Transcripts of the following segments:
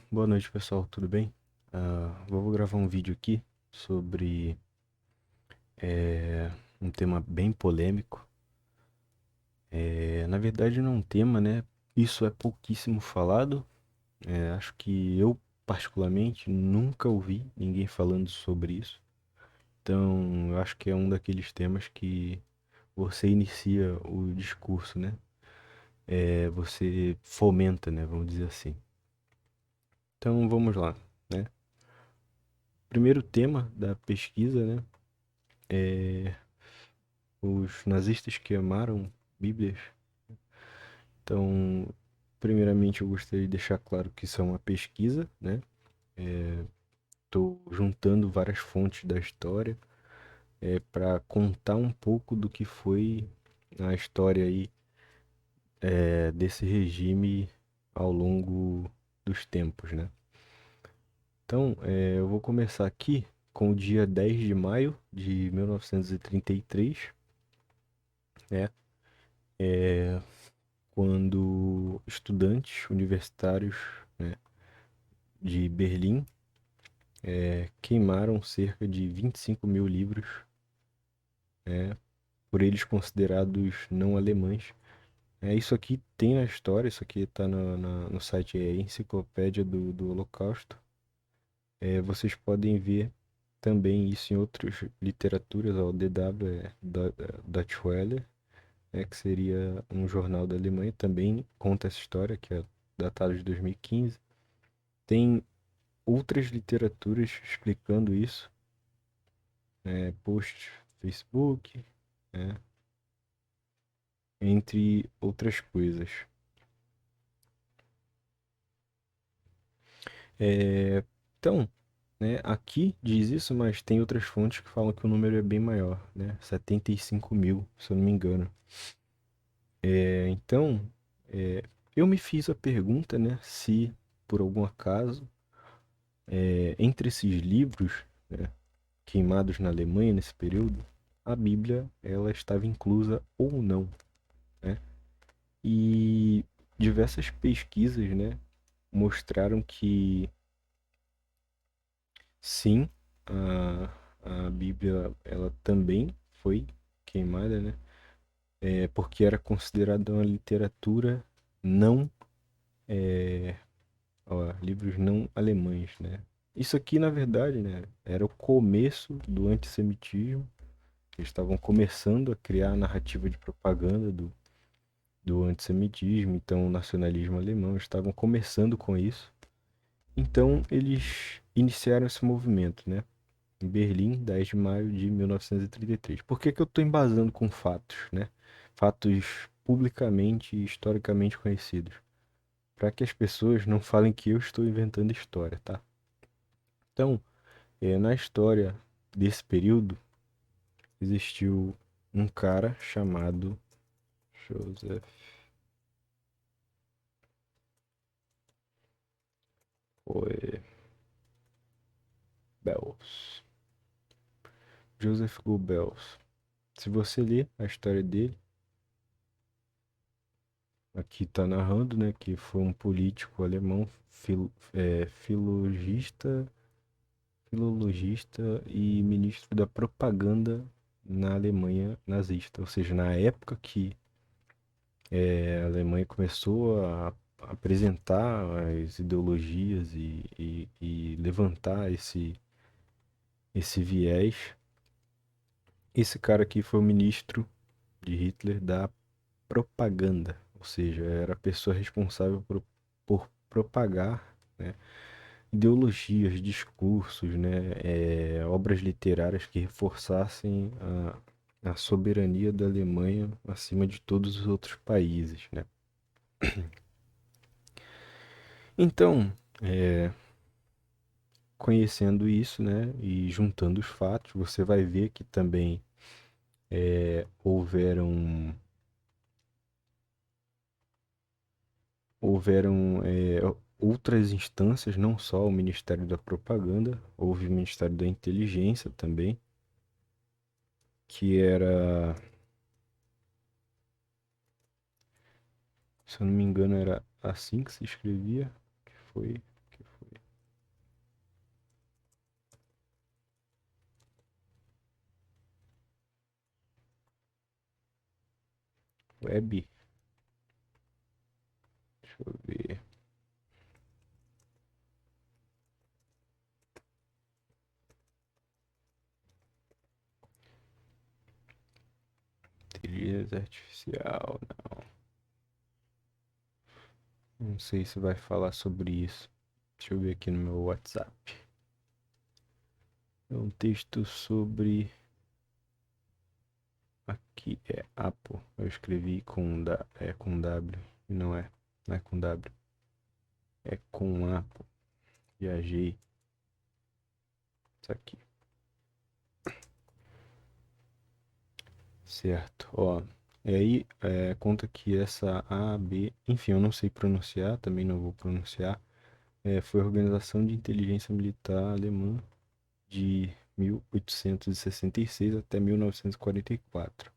Boa noite, pessoal, tudo bem? Vou gravar um vídeo aqui sobre um tema bem polêmico. Na verdade, não é um tema, né? Isso é pouquíssimo falado. Acho que eu, particularmente, nunca ouvi ninguém falando sobre isso. Então, eu acho que é um daqueles temas que você inicia o discurso, né? Você fomenta, né? Vamos dizer assim. Então, vamos lá, né? Primeiro tema da pesquisa, né? É os nazistas queimaram Bíblias. Então, primeiramente eu gostaria de deixar claro que isso é uma pesquisa, né? Estou juntando várias fontes da história para contar um pouco do que foi a história aí desse regime ao longo dos tempos, né? Então, eu vou começar aqui com o dia 10 de maio de 1933, né? Quando estudantes universitários, né, de Berlim queimaram cerca de 25 mil livros, por eles considerados não alemães. Isso aqui tem na história, isso aqui está no site Enciclopédia do Holocausto. Vocês podem ver também isso em outras literaturas, ó, o DW é Deutsche Welle, que seria um jornal da Alemanha, também conta essa história, que é datado de 2015. Tem outras literaturas explicando isso, posts Facebook, né, entre outras coisas. É, então, né, aqui diz isso, mas tem outras fontes que falam que o número é bem maior, né? 75 mil, se eu não me engano. Então, eu me fiz a pergunta, né, se por algum acaso, entre esses livros, né, queimados na Alemanha nesse período, a Bíblia ela estava inclusa ou não, né? E diversas pesquisas, né, mostraram que sim, a Bíblia ela também foi queimada, né? Porque era considerada uma literatura não, livros não alemães, né? Isso aqui, na verdade, né, era o começo do antissemitismo. Eles estavam começando a criar a narrativa de propaganda do antissemitismo, então o nacionalismo alemão, eles estavam começando com isso. Então eles iniciaram esse movimento, né? Em Berlim, 10 de maio de 1933. Por que que eu estou embasando com fatos, né? Fatos publicamente e historicamente conhecidos. Para que as pessoas não falem que eu estou inventando história, tá? Então, na história desse período, existiu um cara chamado Joseph Goebbels. Joseph Goebbels. Se você ler a história dele, aqui está narrando, né, que foi um político alemão, filologista e ministro da propaganda na Alemanha nazista. Ou seja, na época que a Alemanha começou a apresentar as ideologias e levantar esse viés, esse cara aqui foi o ministro de Hitler da propaganda, ou seja, era a pessoa responsável por propagar, né, ideologias, discursos, né, obras literárias que reforçassem a soberania da Alemanha acima de todos os outros países, né? Então, conhecendo isso, né, e juntando os fatos, você vai ver que também houveram outras instâncias, não só o Ministério da Propaganda, houve o Ministério da Inteligência também, que era, se eu não me engano, era assim que se escrevia, que foi, Web. Deixa eu ver. Inteligência artificial. Não sei se vai falar sobre isso. Deixa eu ver aqui no meu WhatsApp. É um texto sobre. Aqui é Apple. Eu escrevi com W. E não é com W. É com Apple. Viajei. Isso aqui. Certo. Ó. E aí, conta que essa A, B. Enfim, eu não sei pronunciar, também não vou pronunciar. Foi a Organização de Inteligência Militar Alemã de 1866 até 1944.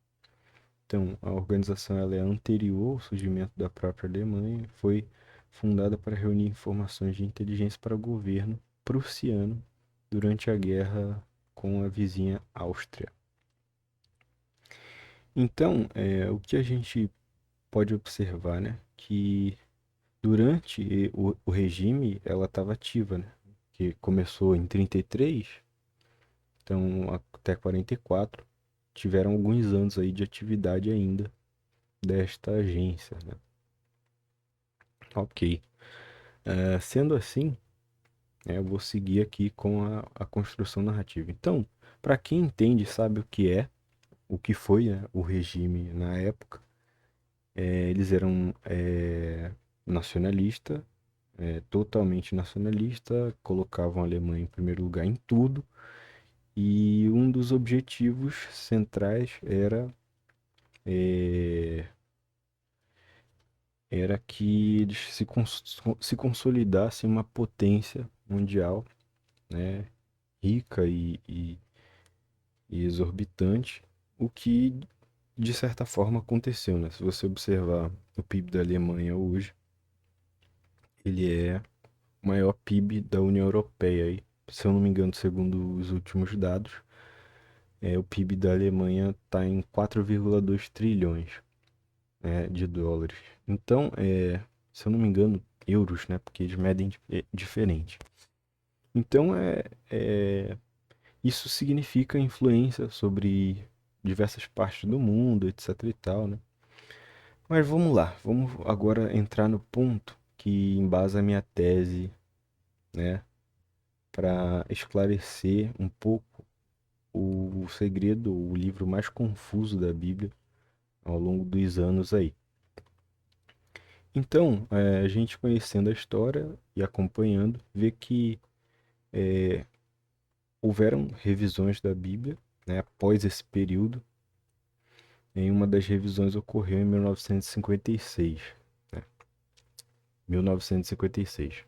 Então, a organização ela é anterior ao surgimento da própria Alemanha, foi fundada para reunir informações de inteligência para o governo prussiano durante a guerra com a vizinha Áustria. Então, o que a gente pode observar, né, que durante o regime ela estava ativa, né, que começou em 33, então até 44 tiveram alguns anos aí de atividade ainda desta agência, né? Ok. Sendo assim, eu vou seguir aqui com a construção narrativa. Então, para quem entende, sabe o que foi, né, o regime na época, eles eram nacionalista, totalmente nacionalista, colocavam a Alemanha em primeiro lugar em tudo, e um dos objetivos centrais eh, era que eles se consolidassem uma potência mundial, né, rica e exorbitante, o que de certa forma aconteceu, né? Se você observar o PIB da Alemanha hoje, ele é o maior PIB da União Europeia. E, se eu não me engano, segundo os últimos dados, o PIB da Alemanha está em 4,2 trilhões, de dólares. Então, se eu não me engano, euros, né? Porque eles medem diferente. Então, isso significa influência sobre diversas partes do mundo, etc e tal, né? Mas vamos lá, vamos agora entrar no ponto que embasa a minha tese, né, para esclarecer um pouco o segredo, o livro mais confuso da Bíblia ao longo dos anos aí. Então, a gente conhecendo a história e acompanhando, vê que houveram revisões da Bíblia, né, após esse período. Em uma das revisões ocorreu em 1956, né? 1956.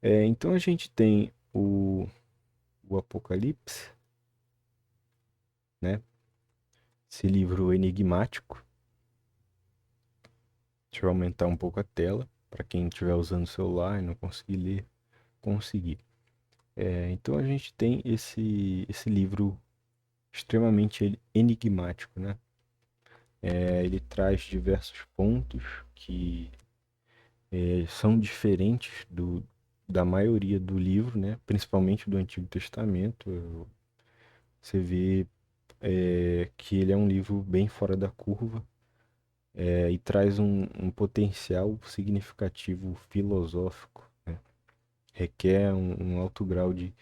Então a gente tem o Apocalipse, né? Esse livro enigmático. Deixa eu aumentar um pouco a tela para quem estiver usando o celular e não conseguir ler, conseguir. Então a gente tem esse livro extremamente enigmático, né? Ele traz diversos pontos que são diferentes da maioria do livro, né? Principalmente do Antigo Testamento. Você vê que ele é um livro bem fora da curva, e traz um potencial significativo filosófico, né? Requer um alto grau de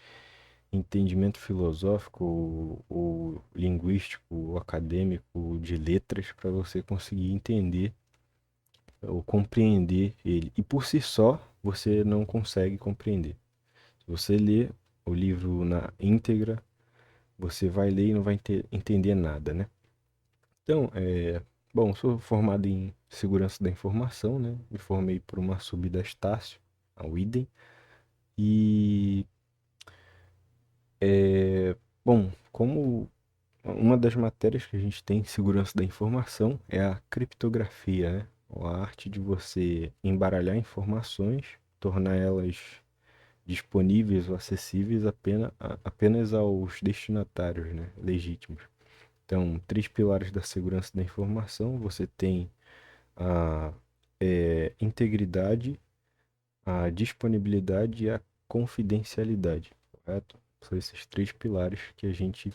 entendimento filosófico ou linguístico ou acadêmico de letras para você conseguir entender ou compreender ele. E por si só, você não consegue compreender. Se você lê o livro na íntegra, você vai ler e não vai entender nada, né? Então, bom, sou formado em segurança da informação, né? Me formei por uma sub da Estácio, a UIDEM. E, bom, como uma das matérias que a gente tem em segurança da informação é a criptografia, né? A arte de você embaralhar informações, tornar elas disponíveis ou acessíveis apenas aos destinatários, né? Legítimos. Então, três pilares da segurança da informação: você tem a integridade, a disponibilidade e a confidencialidade, correto? São esses três pilares que a gente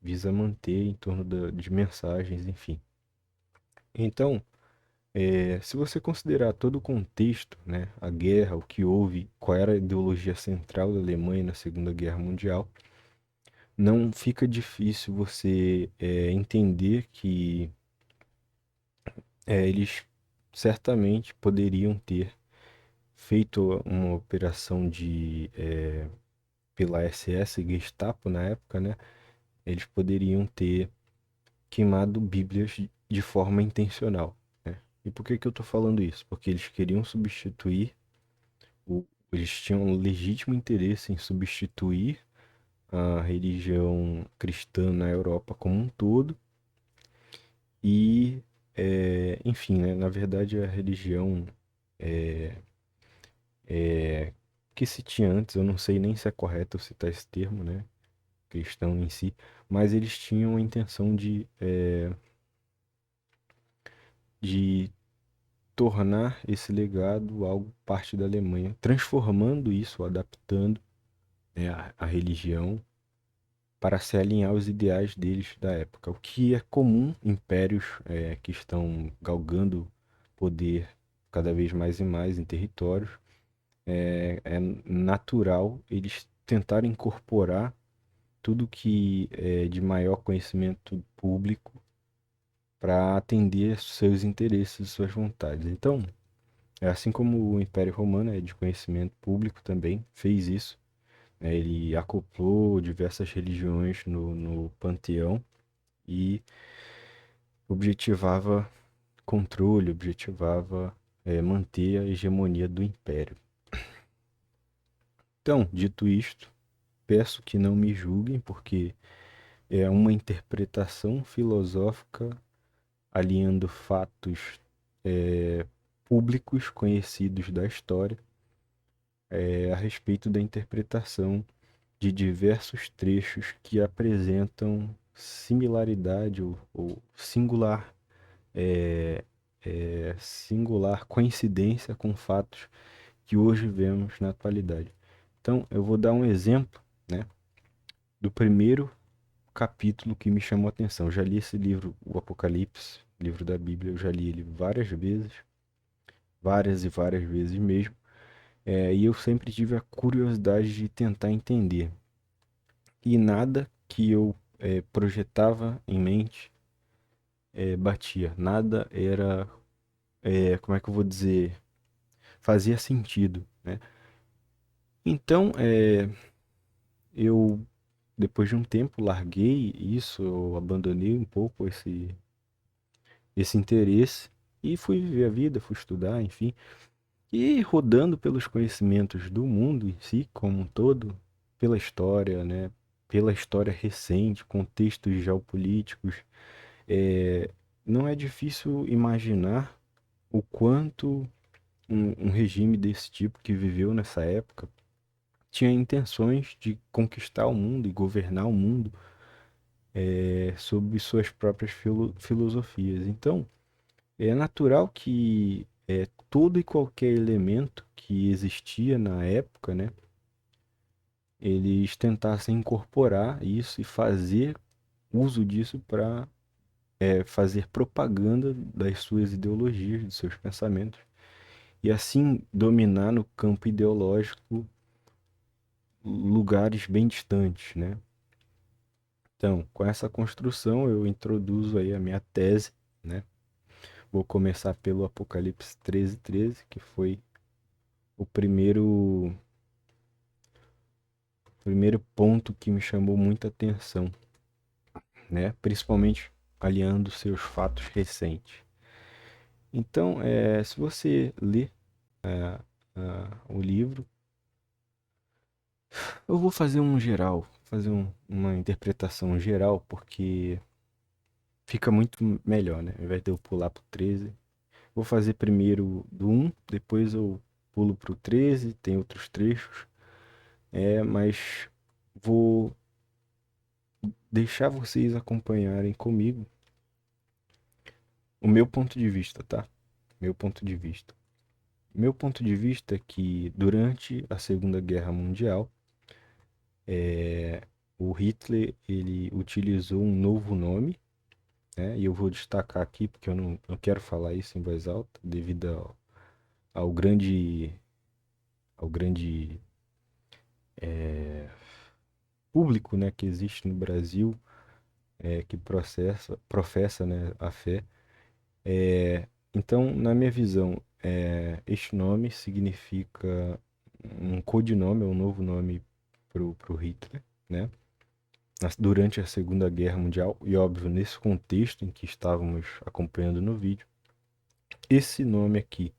visa manter em torno de mensagens, enfim. Então, se você considerar todo o contexto, né, a guerra, o que houve, qual era a ideologia central da Alemanha na Segunda Guerra Mundial, não fica difícil você entender que eles certamente poderiam ter feito uma operação pela SS e Gestapo na época, né? Eles poderiam ter queimado Bíblias de forma intencional, né? E por que que eu tô falando isso? Porque eles queriam substituir, eles tinham um legítimo interesse em substituir a religião cristã na Europa como um todo e, enfim, né? Na verdade, a religião é, que se tinha antes, eu não sei nem se é correto eu citar esse termo, né? Cristão em si, mas eles tinham a intenção de tornar esse legado algo parte da Alemanha, transformando isso, adaptando, né, a religião para se alinhar aos ideais deles da época, o que é comum em impérios que estão galgando poder cada vez mais e mais em territórios. É natural eles tentarem incorporar tudo que é de maior conhecimento público para atender seus interesses e suas vontades. Então, é assim como o Império Romano é de conhecimento público também, fez isso, né? Ele acoplou diversas religiões no panteão e objetivava controle, objetivava manter a hegemonia do império. Então, dito isto, peço que não me julguem, porque é uma interpretação filosófica alinhando fatos públicos conhecidos da história a respeito da interpretação de diversos trechos que apresentam similaridade ou singular coincidência com fatos que hoje vemos na atualidade. Então, eu vou dar um exemplo, né, do primeiro capítulo que me chamou a atenção. Eu já li esse livro, o Apocalipse, livro da Bíblia, eu já li ele várias e várias vezes mesmo, e eu sempre tive a curiosidade de tentar entender. E nada que eu projetava em mente batia, nada era, como é que eu vou dizer, fazia sentido, né? Então, eu, depois de um tempo, larguei isso, eu abandonei um pouco esse interesse e fui viver a vida, fui estudar, enfim. E rodando pelos conhecimentos do mundo em si, como um todo, pela história, né? Pela história recente, contextos geopolíticos, é, não é difícil imaginar o quanto um regime desse tipo que viveu nessa época tinha intenções de conquistar o mundo e governar o mundo sob suas próprias filosofias. Então, é natural que todo e qualquer elemento que existia na época, né, eles tentassem incorporar isso e fazer uso disso para fazer propaganda das suas ideologias, dos seus pensamentos, e assim dominar no campo ideológico lugares bem distantes, né? Então, com essa construção, eu introduzo aí a minha tese, né? Vou começar pelo Apocalipse 13:13, que foi o primeiro ponto que me chamou muita atenção, né? Principalmente aliando seus fatos recentes. Então, se você ler o livro, eu vou fazer um geral, fazer uma interpretação geral, porque fica muito melhor, né? Ao invés de eu pular pro 13, vou fazer primeiro do 1, depois eu pulo pro 13, tem outros trechos, mas vou deixar vocês acompanharem comigo o meu ponto de vista, tá? Meu ponto de vista. Meu ponto de vista é que durante a Segunda Guerra Mundial, o Hitler ele utilizou um novo nome, né? E eu vou destacar aqui porque eu não quero falar isso em voz alta, devido ao grande público, né, que existe no Brasil, que professa, né, a fé. Então, na minha visão, este nome significa um codinome, é um novo nome pro Hitler, né? Durante a Segunda Guerra Mundial, e óbvio, nesse contexto em que estávamos acompanhando no vídeo, esse nome aqui,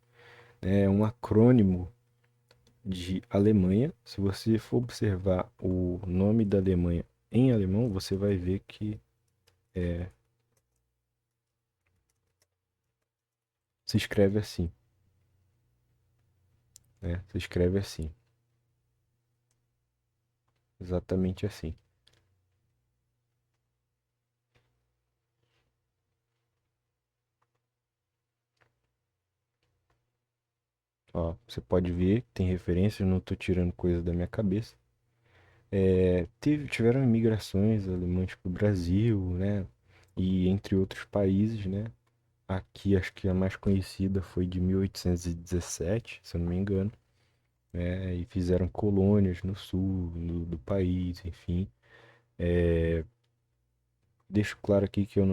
né, é um acrônimo de Alemanha. Se você for observar o nome da Alemanha em alemão, você vai ver que se escreve assim, né? Se escreve assim, exatamente assim. Ó, você pode ver que tem referência, eu não estou tirando coisa da minha cabeça. Tiveram imigrações alemãs para o Brasil, né? E entre outros países, né? Aqui acho que a mais conhecida foi de 1817, se eu não me engano, né? E fizeram colônias no sul do país, enfim. Deixo claro aqui que eu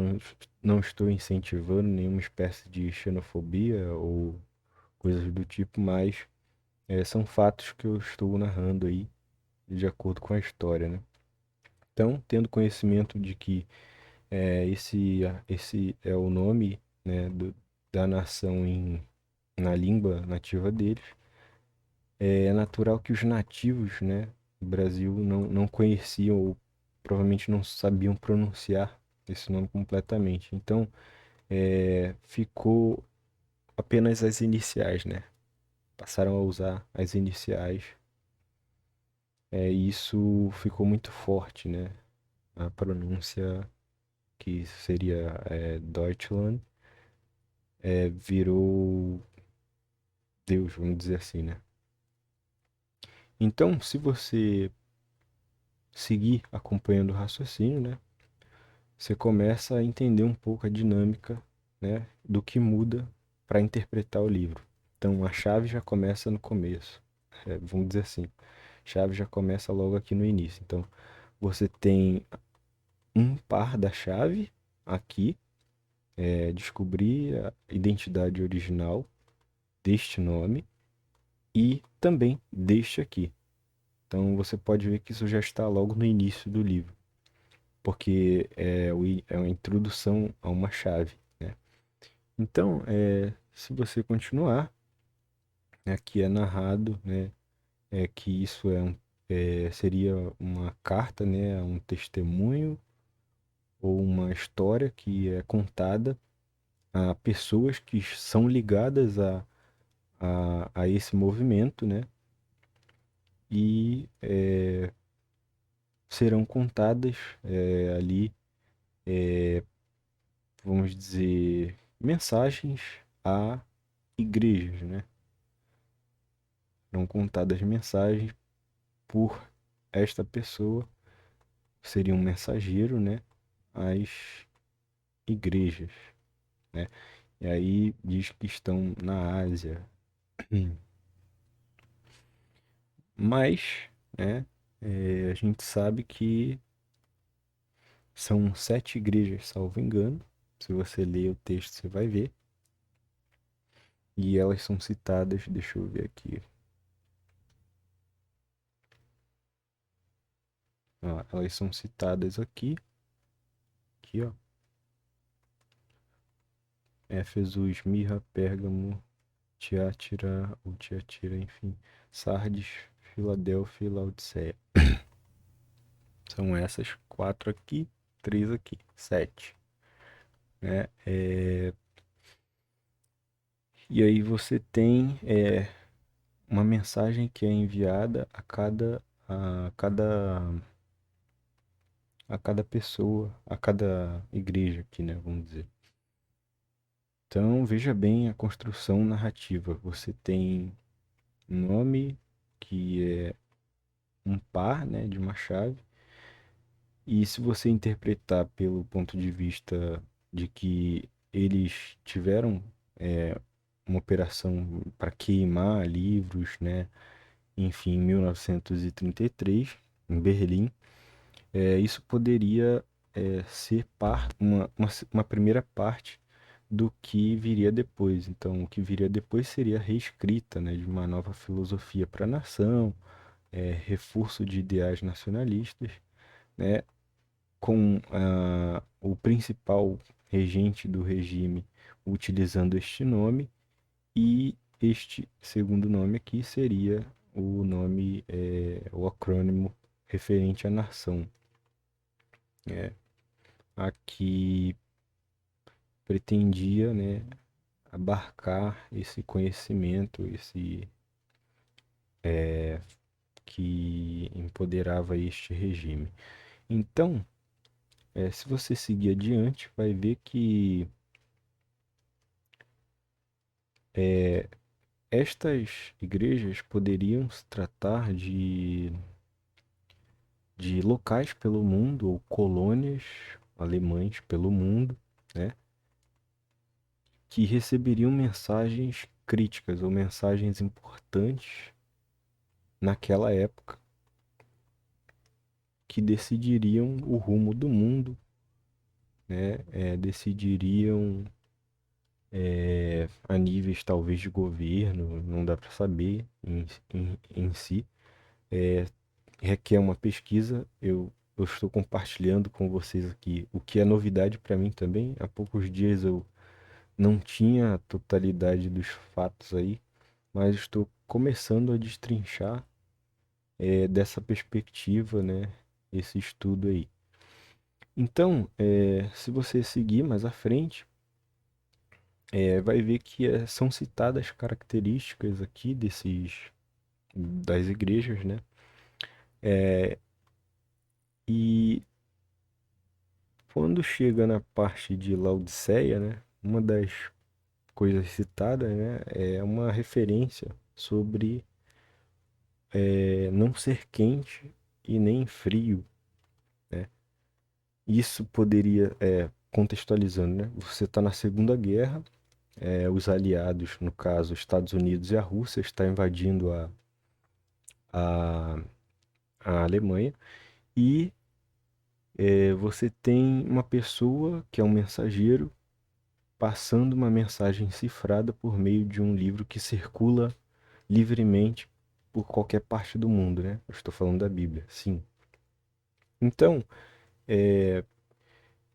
não estou incentivando nenhuma espécie de xenofobia ou coisas do tipo, mas são fatos que eu estou narrando aí de acordo com a história, né? Então, tendo conhecimento de que esse é o nome, né, da nação na língua nativa deles, é natural que os nativos, né, do Brasil não conheciam ou provavelmente não sabiam pronunciar esse nome completamente. Então, ficou apenas as iniciais, né? Passaram a usar as iniciais. E isso ficou muito forte, né? A pronúncia que seria Deutschland virou Deus, vamos dizer assim, né? Então, se você seguir acompanhando o raciocínio, né? Você começa a entender um pouco a dinâmica, né? Do que muda para interpretar o livro. Então, a chave já começa no começo. Vamos dizer assim. A chave já começa logo aqui no início. Então, você tem um par da chave aqui, descobrir a identidade original deste nome e também deste aqui. Então você pode ver que isso já está logo no início do livro, porque é uma introdução a uma chave, né? Então, se você continuar, aqui é narrado, né, que isso seria uma carta, né, um testemunho ou uma história que é contada a pessoas que são ligadas a esse movimento, né? E serão contadas ali, vamos dizer, mensagens a igrejas, né? Serão contadas mensagens por esta pessoa, seria um mensageiro, né? Às igrejas, né? E aí diz que estão na Ásia. Mas, né? A gente sabe que são 7 igrejas, salvo engano. Se você ler o texto, você vai ver. E elas são citadas, deixa eu ver aqui. Ó, elas são citadas aqui, ó. Éfeso, Esmirna, Pérgamo, Tiatira, enfim. Sardes, Filadélfia e Laodiceia. São essas 4 aqui, 3 aqui, 7, né? E aí você tem uma mensagem que é enviada a cada a cada pessoa, a cada igreja aqui, né? Vamos dizer. Então, veja bem a construção narrativa. Você tem um nome que é um par, né, de uma chave. E se você interpretar pelo ponto de vista de que eles tiveram é, uma operação para queimar livros, né, enfim, em 1933, em Berlim, isso poderia ser uma primeira parte do que viria depois. Então, o que viria depois seria a reescrita, né, de uma nova filosofia para a nação, reforço de ideais nacionalistas, né, com o principal regente do regime utilizando este nome, e este segundo nome aqui seria o nome, o acrônimo referente à nação. Aqui pretendia, né, abarcar esse conhecimento, esse que empoderava este regime. Então, se você seguir adiante, vai ver que estas igrejas poderiam se tratar de locais pelo mundo ou colônias alemães pelo mundo, né, que receberiam mensagens críticas ou mensagens importantes naquela época, que decidiriam o rumo do mundo, né, decidiriam a níveis talvez de governo, não dá para saber em si. É, requer uma pesquisa. Eu estou compartilhando com vocês aqui o que é novidade para mim também. Há poucos dias eu não tinha a totalidade dos fatos aí, mas estou começando a destrinchar dessa perspectiva, né, esse estudo aí. Então, se você seguir mais à frente, vai ver que são citadas características aqui das igrejas, né? E quando chega na parte de Laodiceia, né, uma das coisas citadas, né, é uma referência sobre não ser quente e nem frio, né? Isso poderia, contextualizando, né, você está na Segunda Guerra, os aliados, no caso, Estados Unidos e a Rússia, está invadindo a, a Alemanha, e você tem uma pessoa que é um mensageiro passando uma mensagem cifrada por meio de um livro que circula livremente por qualquer parte do mundo, né? Eu estou falando da Bíblia, sim. Então,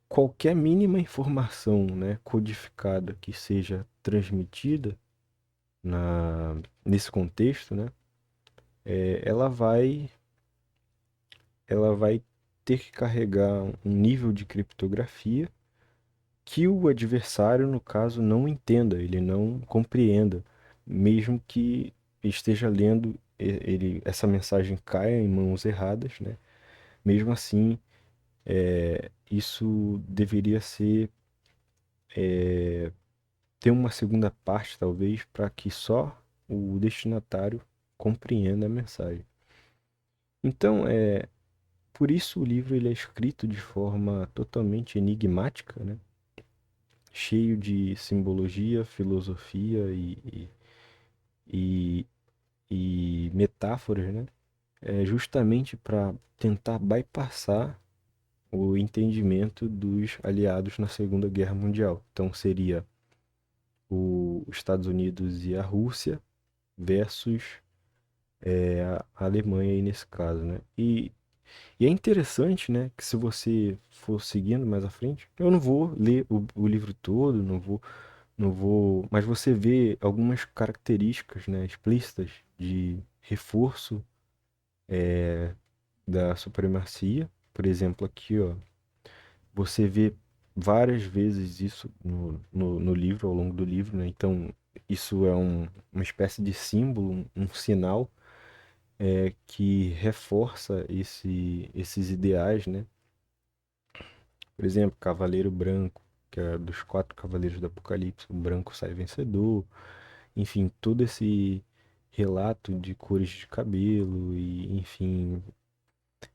qualquer mínima informação, né, codificada que seja transmitida nesse contexto, né, ela vai ter que carregar um nível de criptografia que o adversário, no caso, não entenda, ele não compreenda, mesmo que esteja lendo, essa mensagem caia em mãos erradas, né? Mesmo assim, isso deveria ter uma segunda parte, talvez, para que só o destinatário compreenda a mensagem. Então, por isso o livro ele é escrito de forma totalmente enigmática, né? Cheio de simbologia, filosofia e, e metáforas, né? Justamente para tentar bypassar o entendimento dos aliados na Segunda Guerra Mundial. Então seria os Estados Unidos e a Rússia versus a Alemanha aí nesse caso, né? E é interessante, né, que se você for seguindo mais à frente, eu não vou ler o livro todo, não vou, mas você vê algumas características, né, explícitas de reforço da supremacia. Por exemplo, aqui, ó, você vê várias vezes isso no livro, ao longo do livro, né? Então, isso é uma espécie de símbolo, um sinal que reforça esses ideais, né? Por exemplo, Cavaleiro Branco, que é dos quatro cavaleiros do Apocalipse, o branco sai vencedor. Enfim, todo esse relato de cores de cabelo e, enfim,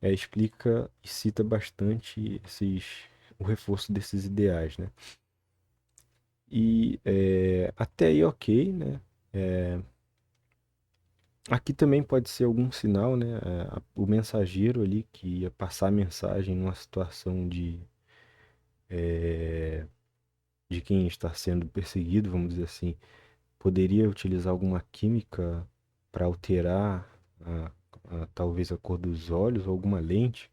explica e cita bastante o reforço desses ideais, né? E até aí ok, né? Aqui também pode ser algum sinal, né? O mensageiro ali que ia passar a mensagem numa situação de quem está sendo perseguido, vamos dizer assim, poderia utilizar alguma química para alterar a, talvez a cor dos olhos ou alguma lente,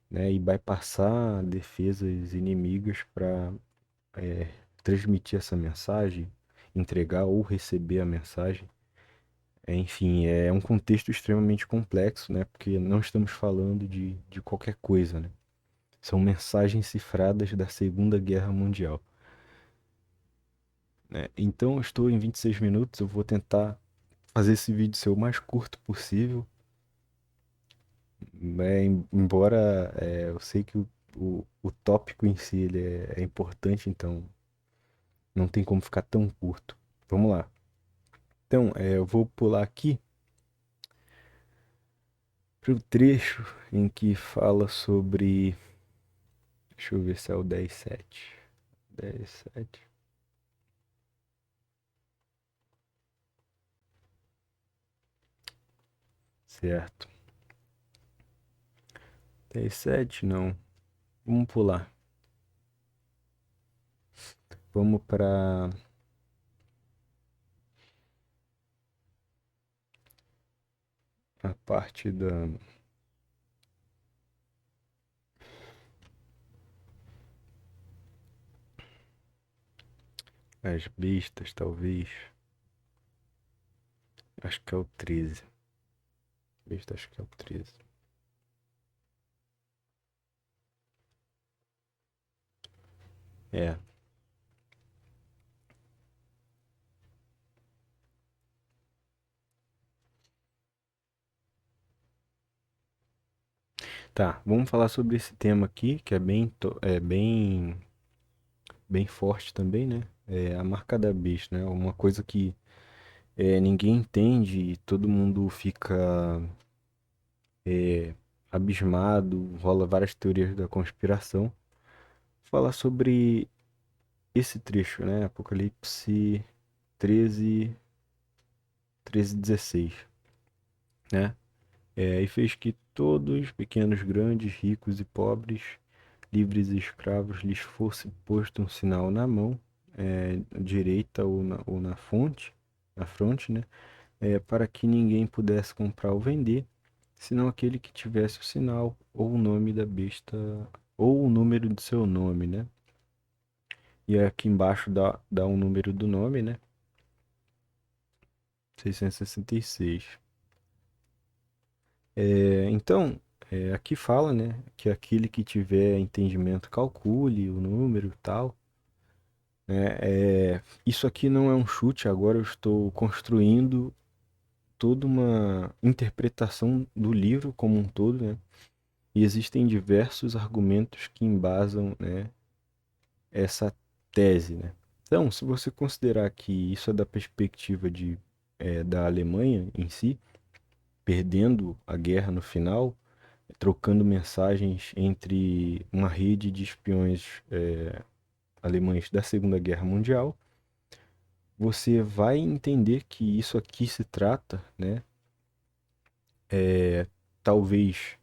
né? E bypassar defesas inimigas para transmitir essa mensagem, entregar ou receber a mensagem. Enfim, é um contexto extremamente complexo, né? Porque não estamos falando de qualquer coisa, né? São mensagens cifradas da Segunda Guerra Mundial, né? Então, eu estou em 26 minutos, eu vou tentar fazer esse vídeo ser o mais curto possível, né? Embora eu sei que o tópico em si ele é importante, então não tem como ficar tão curto. Vamos lá. Então, eu vou pular aqui para o trecho em que fala sobre. Deixa eu ver se é o 10.7. 10.7. Certo. 10.7 não. Vamos pular. Vamos para a parte das bestas, talvez. Acho que é o 13. Besta, acho que é o 13. É. Tá, vamos falar sobre esse tema aqui, que é bem forte também, né? É a marca da besta, né? Uma coisa que ninguém entende e todo mundo fica é, abismado, rola várias teorias da conspiração. Falar sobre esse trecho, né? Apocalipse 13, 16, né? E fez que todos, pequenos, grandes, ricos e pobres, livres e escravos, lhes fosse posto um sinal na mão, direita ou na fronte, né? Para que ninguém pudesse comprar ou vender, senão aquele que tivesse o sinal ou o nome da besta, ou o número de seu nome, né? E aqui embaixo dá um número do nome, né? 666. Então, aqui fala, né, que aquele que tiver entendimento calcule o número e tal, né? Isso aqui não é um chute, agora eu estou construindo toda uma interpretação do livro como um todo, né? E existem diversos argumentos que embasam, né, essa tese, né? Então, se você considerar que isso é da perspectiva da Alemanha em si, perdendo a guerra no final, trocando mensagens entre uma rede de espiões alemães da Segunda Guerra Mundial, você vai entender que isso aqui se trata, né, talvez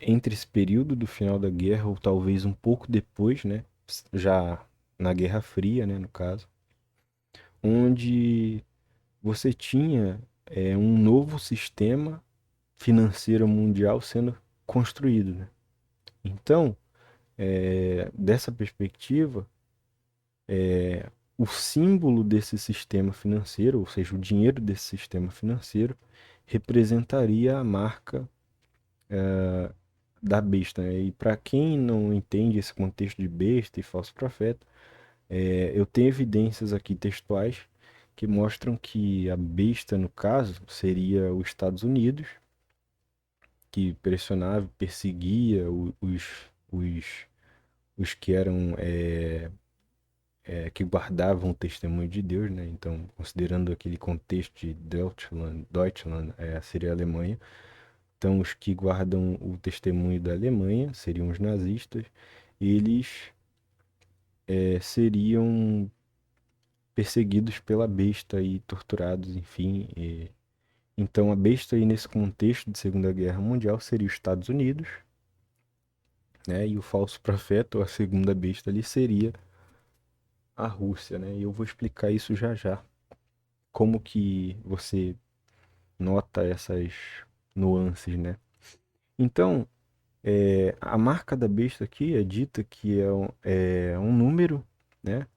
entre esse período do final da guerra ou talvez um pouco depois, né, já na Guerra Fria, né, no caso, onde você tinha um novo sistema financeiro mundial sendo construído, né? Então, dessa perspectiva, o símbolo desse sistema financeiro, ou seja, o dinheiro desse sistema financeiro, representaria a marca da besta, né? E para quem não entende esse contexto de besta e falso profeta, eu tenho evidências aqui textuais que mostram que a besta, no caso, seria os Estados Unidos, que pressionava, perseguia os os que eram que guardavam o testemunho de Deus, né? Então, considerando aquele contexto de Deutschland seria a Alemanha. Então, os que guardam o testemunho da Alemanha seriam os nazistas. Eles seriam perseguidos pela besta e torturados, enfim. Então, a besta aí nesse contexto de Segunda Guerra Mundial seria os Estados Unidos, né? E o falso profeta, ou a segunda besta ali, seria a Rússia, né? E eu vou explicar isso já já. Como que você nota essas nuances, né? Então, a marca da besta aqui é dita que é um número, né?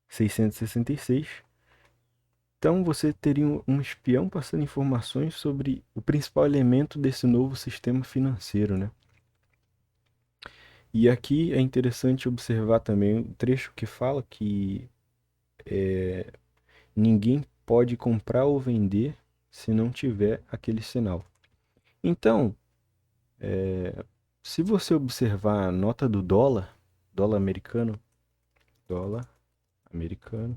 666. Então você teria um espião passando informações sobre o principal elemento desse novo sistema financeiro, né? E aqui é interessante observar também o trecho que fala que ninguém pode comprar ou vender se não tiver aquele sinal. Então, se você observar a nota do dólar, dólar americano, dólar americano,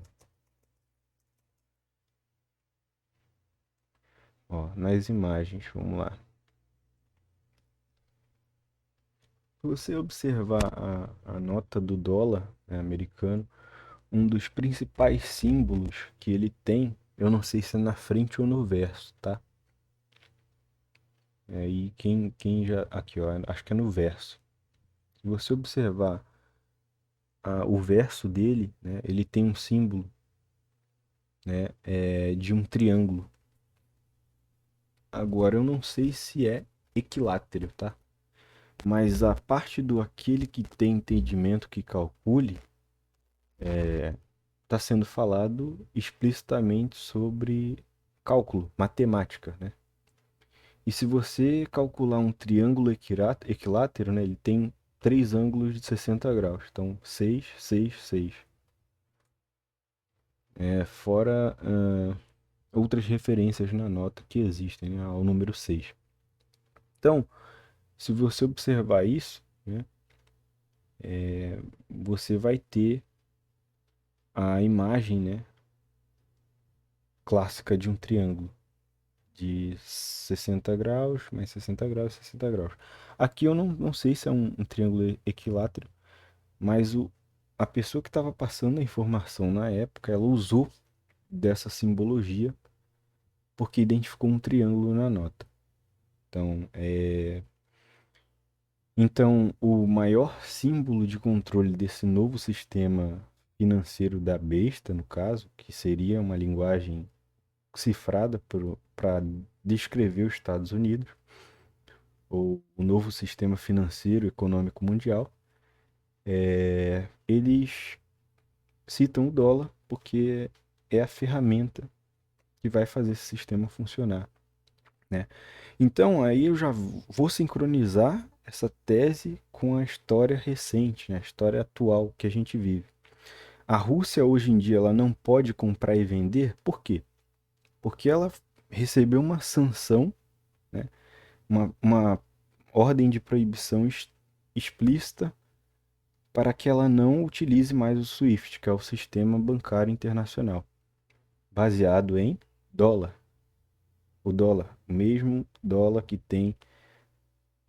ó, nas imagens, vamos lá. Se você observar a nota do dólar, né, americano, um dos principais símbolos que ele tem, eu não sei se é na frente ou no verso, tá? E quem já. Aqui, ó, acho que é no verso. Se você observar o verso dele, né, ele tem um símbolo, né, de um triângulo. Agora, eu não sei se é equilátero, tá? Mas a parte do aquele que tem entendimento que calcule, está sendo falado explicitamente sobre cálculo, matemática, né? E se você calcular um triângulo equilátero, né, ele tem três ângulos de 60 graus. Então, 6, 6, 6. Fora outras referências na nota que existem, né, ao número 6. Então, se você observar isso, né, você vai ter a imagem, né, clássica de um triângulo de 60 graus, mais 60 graus, 60 graus. Aqui eu não sei se é um triângulo equilátero, mas a pessoa que estava passando a informação na época, ela usou dessa simbologia porque identificou um triângulo na nota. Então, o maior símbolo de controle desse novo sistema financeiro da besta, no caso, que seria uma linguagem cifrada para descrever os Estados Unidos, ou o novo sistema financeiro e econômico mundial, eles citam o dólar porque é a ferramenta que vai fazer esse sistema funcionar, né? Então, aí eu já vou sincronizar essa tese com a história recente, né? A história atual que a gente vive. A Rússia hoje em dia ela não pode comprar e vender, por quê? Porque ela recebeu uma sanção, né? Uma ordem de proibição explícita para que ela não utilize mais o SWIFT, que é o Sistema Bancário Internacional, baseado em dólar. O dólar, o mesmo dólar que tem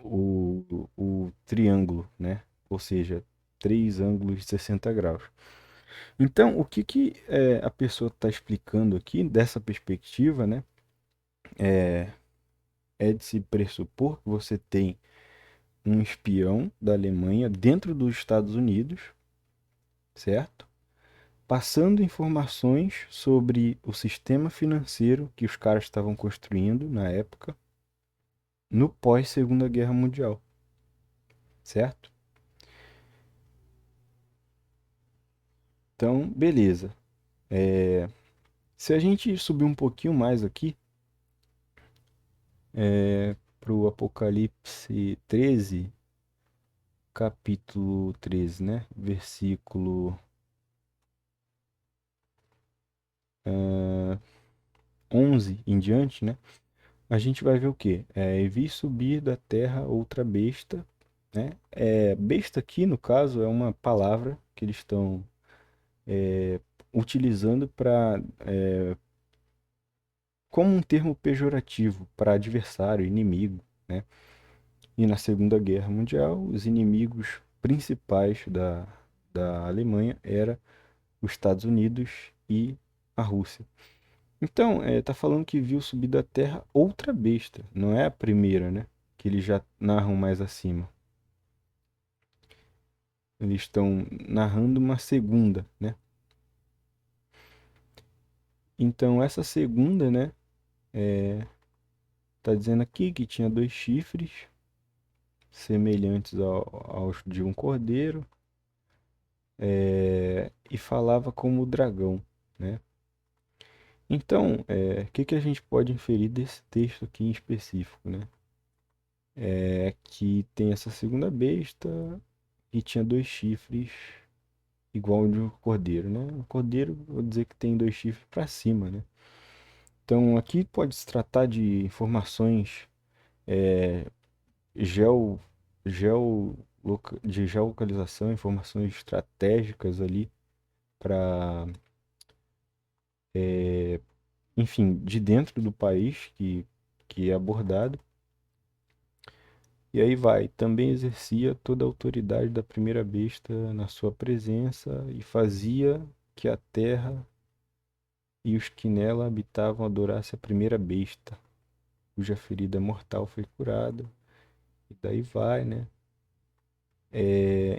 o triângulo, né? Ou seja, três ângulos de 60 graus. Então, o que a pessoa está explicando aqui, dessa perspectiva, né? É de se pressupor que você tem um espião da Alemanha dentro dos Estados Unidos, certo? Passando informações sobre o sistema financeiro que os caras estavam construindo na época, no pós-Segunda Guerra Mundial, certo? Então, beleza. Se a gente subir um pouquinho mais aqui, para o Apocalipse 13, capítulo 13, né? Versículo 11 em diante, né? A gente vai ver o quê? E vi subir da terra outra besta, né? Besta aqui, no caso, é uma palavra que eles estão utilizando para como um termo pejorativo para adversário, inimigo, né? E na Segunda Guerra Mundial, os inimigos principais da Alemanha era os Estados Unidos e a Rússia. Então, tá falando que viu subir da terra outra besta, não é a primeira, né? Que eles já narram mais acima. Eles estão narrando uma segunda, né? Então, essa segunda, né? Tá dizendo aqui que tinha dois chifres semelhantes aos de um cordeiro, e falava como o dragão, né? Então, o que que a gente pode inferir desse texto aqui em específico, né? É que tem essa segunda besta e tinha dois chifres igual ao de um cordeiro, né? O cordeiro, vou dizer que tem dois chifres para cima, né? Então, aqui pode se tratar de informações geo, de geolocalização, informações estratégicas ali para, enfim, de dentro do país que é abordado. E aí vai, também exercia toda a autoridade da primeira besta na sua presença e fazia que a terra e os que nela habitavam adorassem a primeira besta, cuja ferida mortal foi curada. E daí vai, né?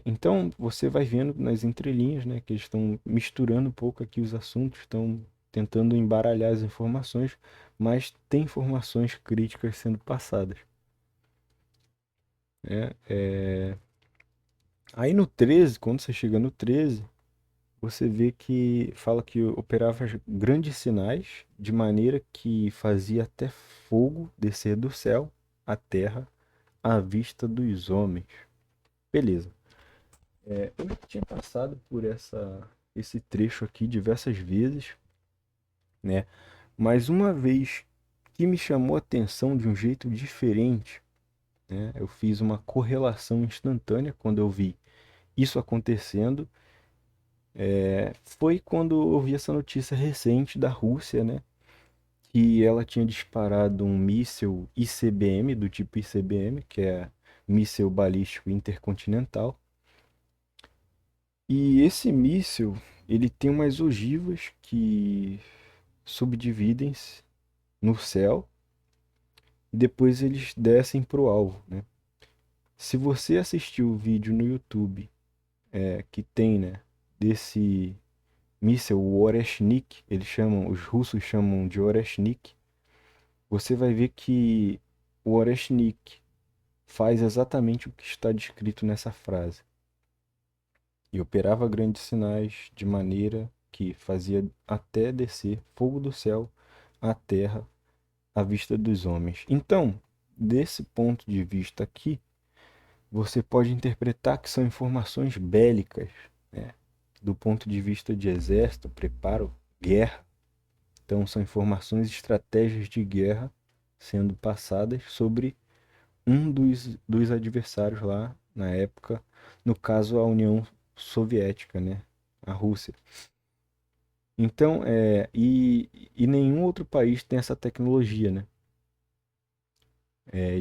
Então você vai vendo nas entrelinhas, né, que eles estão misturando um pouco aqui os assuntos, estão tentando embaralhar as informações, mas tem informações críticas sendo passadas, né? Aí no 13, quando você chega no 13, você vê que fala que operava grandes sinais, de maneira que fazia até fogo descer do céu à terra à vista dos homens. Beleza. Eu já tinha passado por esse trecho aqui diversas vezes, né? Mas uma vez que me chamou a atenção de um jeito diferente, né? Eu fiz uma correlação instantânea quando eu vi isso acontecendo. Foi quando eu vi essa notícia recente da Rússia, né? Que ela tinha disparado um míssil ICBM, do tipo ICBM, que é míssil balístico intercontinental. E esse míssil, ele tem umas ogivas que subdividem-se no céu e depois eles descem para o alvo, né? Se você assistir o vídeo no YouTube que tem, né, desse míssil, o Oreshnik, eles chamam, os russos chamam de Oreshnik, você vai ver que o Oreshnik faz exatamente o que está descrito nessa frase. E operava grandes sinais de maneira que fazia até descer fogo do céu à terra à vista dos homens. Então, desse ponto de vista aqui, você pode interpretar que são informações bélicas, né? Do ponto de vista de exército, preparo, guerra. Então, são informações e estratégias de guerra sendo passadas sobre um dos adversários lá na época, no caso a União Soviética, né? A Rússia. Então, e nenhum outro país tem essa tecnologia, né?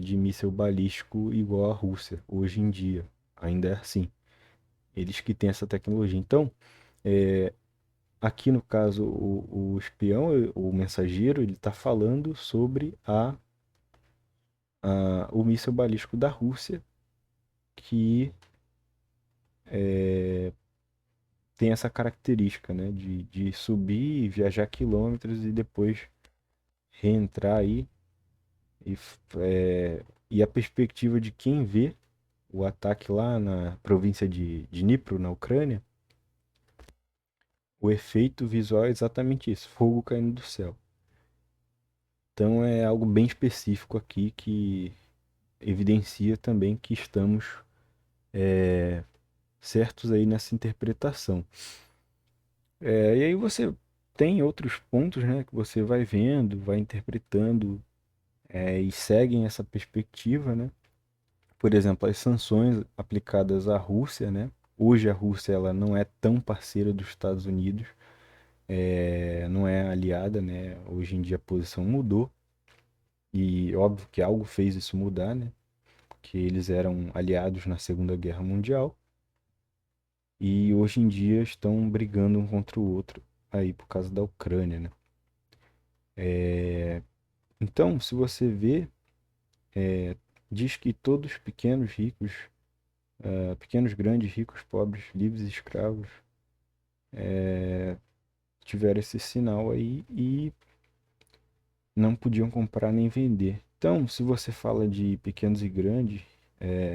De míssil balístico igual a Rússia, hoje em dia. Ainda é assim. Eles que têm essa tecnologia. Então, aqui no caso, o espião, o mensageiro, ele está falando sobre o míssil balístico da Rússia, que tem essa característica, né, de subir, viajar quilômetros e depois reentrar aí. E, e a perspectiva de quem vê o ataque lá na província de Dnipro, na Ucrânia, o efeito visual é exatamente isso, fogo caindo do céu. Então é algo bem específico aqui que evidencia também que estamos certos aí nessa interpretação. E aí você tem outros pontos, né, que você vai vendo, vai interpretando, e seguem essa perspectiva, né? Por exemplo, as sanções aplicadas à Rússia, né? Hoje a Rússia ela não é tão parceira dos Estados Unidos, não é aliada, né? Hoje em dia a posição mudou e óbvio que algo fez isso mudar, né? Porque eles eram aliados na Segunda Guerra Mundial e hoje em dia estão brigando um contra o outro aí por causa da Ucrânia, né? Então, se você vê, diz que todos pequenos, ricos, pequenos, grandes, ricos, pobres, livres e escravos, tiveram esse sinal aí e não podiam comprar nem vender. Então, se você fala de pequenos e grandes,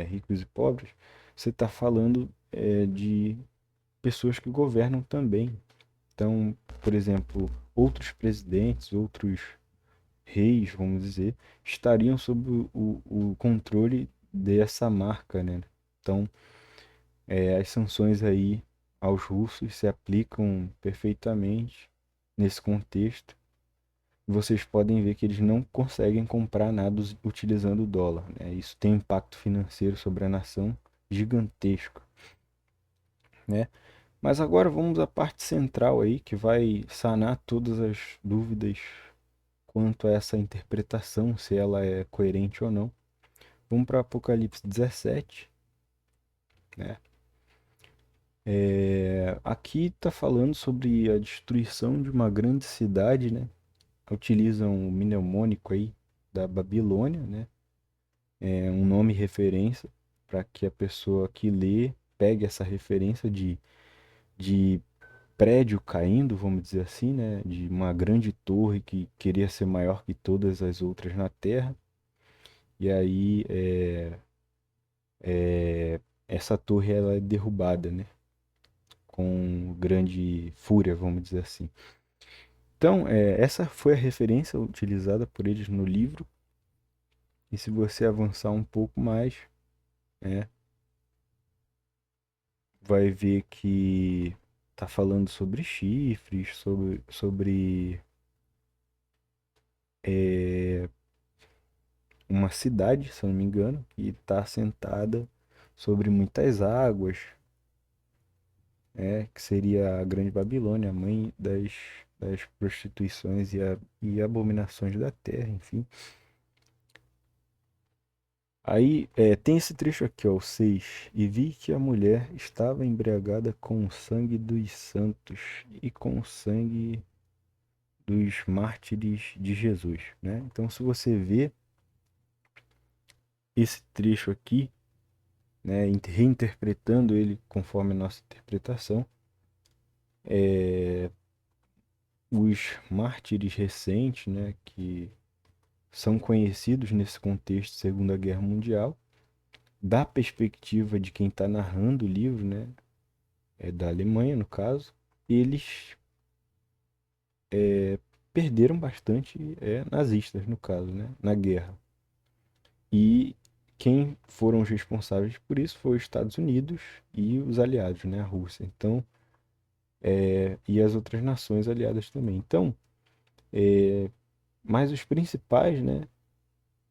ricos e pobres, você está falando de pessoas que governam também. Então, por exemplo, outros presidentes, outros reis, vamos dizer, estariam sob o controle dessa marca, né? Então, as sanções aí aos russos se aplicam perfeitamente nesse contexto. Vocês podem ver que eles não conseguem comprar nada utilizando o dólar, né? Isso tem um impacto financeiro sobre a nação gigantesco, né? Mas agora vamos à parte central aí, que vai sanar todas as dúvidas quanto a essa interpretação, se ela é coerente ou não. Vamos para Apocalipse 17, né? Aqui está falando sobre a destruição de uma grande cidade, né? Utilizam o mnemônico aí da Babilônia, né? É um nome referência para que a pessoa que lê pegue essa referência de prédio caindo, vamos dizer assim, né? De uma grande torre que queria ser maior que todas as outras na Terra. E aí essa torre ela é derrubada, né? Com grande fúria, vamos dizer assim. Então, essa foi a referência utilizada por eles no livro. E se você avançar um pouco mais, né, vai ver que tá falando sobre chifres, sobre é, uma cidade, se eu não me engano, que está assentada sobre muitas águas, que seria a Grande Babilônia, a mãe das prostituições e abominações da terra, enfim. Aí tem esse trecho aqui, ó, o 6. E vi que a mulher estava embriagada com o sangue dos santos e com o sangue dos mártires de Jesus, né? Então, se você vê esse trecho aqui, né, reinterpretando ele conforme a nossa interpretação, os mártires recentes, né, que são conhecidos nesse contexto de Segunda Guerra Mundial, da perspectiva de quem está narrando o livro, né, da Alemanha no caso, eles perderam bastante nazistas no caso, né, na guerra. E quem foram os responsáveis por isso foi os Estados Unidos e os aliados, né, a Rússia. Então, e as outras nações aliadas também. Então, mas os principais, né,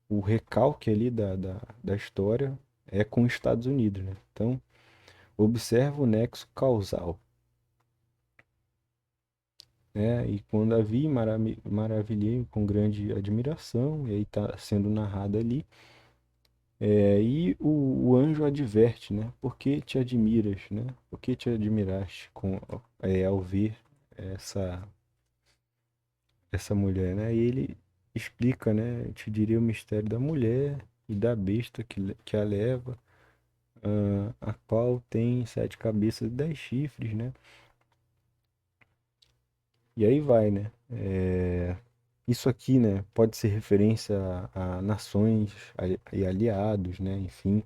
o recalque ali da história é com os Estados Unidos, né? Então, observa o nexo causal, né? E quando a vi, maravilhei com grande admiração, e aí está sendo narrado ali. E o anjo adverte, né? Por que te admiras, né? Por que te admiraste ao ver essa, essa mulher, né? E ele explica, né? Eu te diria o mistério da mulher e da besta que a leva, a qual tem 7 cabeças e 10 chifres, né? E aí vai, né? Isso aqui, né? Pode ser referência a nações e aliados, né? Enfim,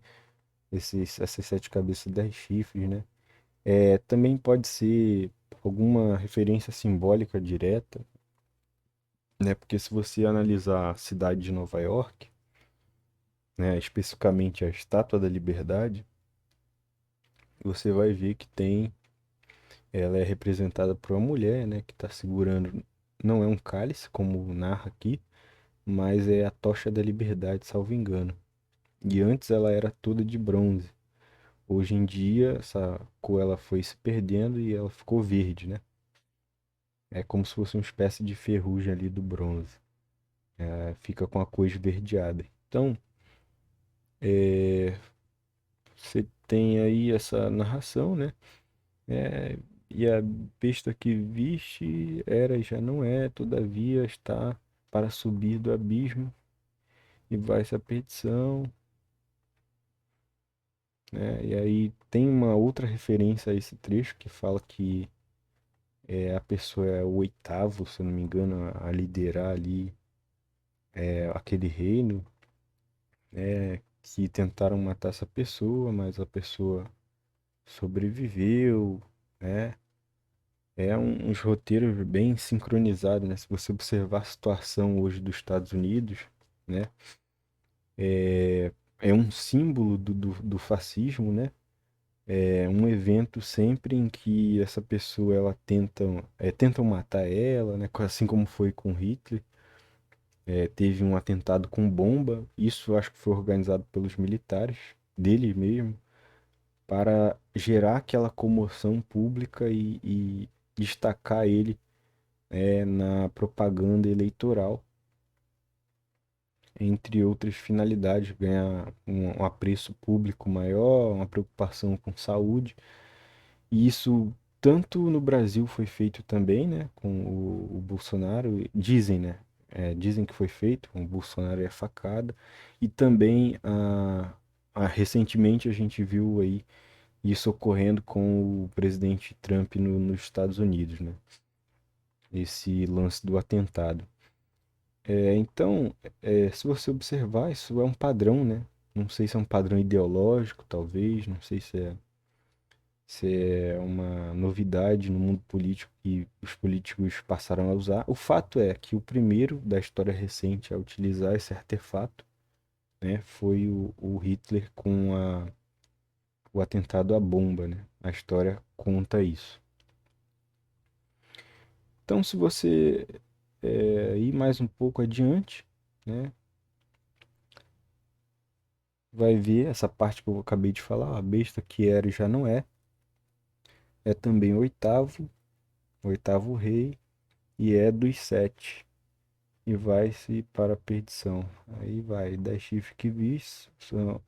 essas 7 cabeças e 10 chifres, né? Também pode ser alguma referência simbólica direta, né? Porque se você analisar a cidade de Nova York, né? Especificamente a Estátua da Liberdade, você vai ver que ela é representada por uma mulher, né? Que está segurando, não é um cálice, como narra aqui, mas é a tocha da liberdade, salvo engano. E antes ela era toda de bronze. Hoje em dia, essa cor ela foi se perdendo e ela ficou verde, né? É como se fosse uma espécie de ferrugem ali do bronze. Fica com a cor esverdeada. Então, é, você tem aí essa narração, né? É, e a besta que viste era e já não é, todavia está para subir do abismo e vai-se à perdição, né? E aí tem uma outra referência a esse trecho que fala que a pessoa é o oitavo, se eu não me engano, a liderar ali aquele reino, né? Que tentaram matar essa pessoa, mas a pessoa sobreviveu, né? Uns roteiros bem sincronizados, né? Se você observar a situação hoje dos Estados Unidos, né? É um símbolo do fascismo, né? É um evento sempre em que essa pessoa, ela tentam matar ela, né? Assim como foi com Hitler. Teve um atentado com bomba, isso eu acho que foi organizado pelos militares, dele mesmo, para gerar aquela comoção pública e destacar ele na propaganda eleitoral, entre outras finalidades, ganhar um apreço público maior, uma preocupação com saúde. E isso tanto no Brasil foi feito também, né, com o Bolsonaro, dizem, né, dizem que foi feito com o Bolsonaro e a facada, e também recentemente a gente viu aí isso ocorrendo com o presidente Trump nos Estados Unidos, né, esse lance do atentado. Então, se você observar, isso é um padrão, né? Não sei se é um padrão ideológico, talvez, não sei se é uma novidade no mundo político que os políticos passaram a usar. O fato é que o primeiro da história recente a utilizar esse artefato, né, foi o Hitler com o atentado à bomba, né? A história conta isso. Então, se você ir mais um pouco adiante, né, vai ver essa parte que eu acabei de falar, a besta que era e já não é. É também oitavo rei, e é dos sete, e vai-se para a perdição. Aí vai, 10 chifres que vis, são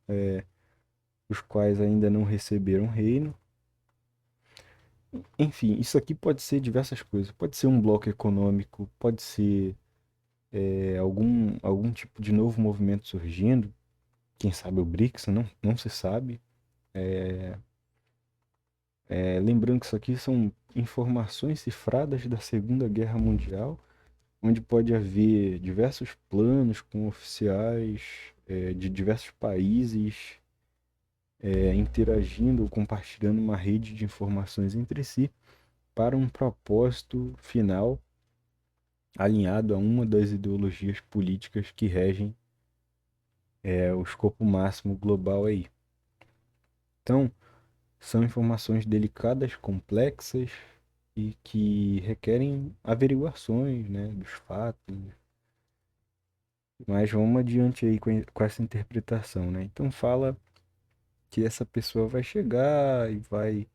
os quais ainda não receberam reino. Enfim, isso aqui pode ser diversas coisas. Pode ser um bloco econômico, pode ser algum tipo de novo movimento surgindo. Quem sabe o BRICS, não se sabe. Lembrando que isso aqui são informações cifradas da Segunda Guerra Mundial, onde pode haver diversos planos com oficiais de diversos países interagindo ou compartilhando uma rede de informações entre si para um propósito final alinhado a uma das ideologias políticas que regem o escopo máximo global aí. Então, são informações delicadas, complexas e que requerem averiguações, né, dos fatos. Mas vamos adiante aí com essa interpretação, né? Então fala que essa pessoa vai chegar e vai.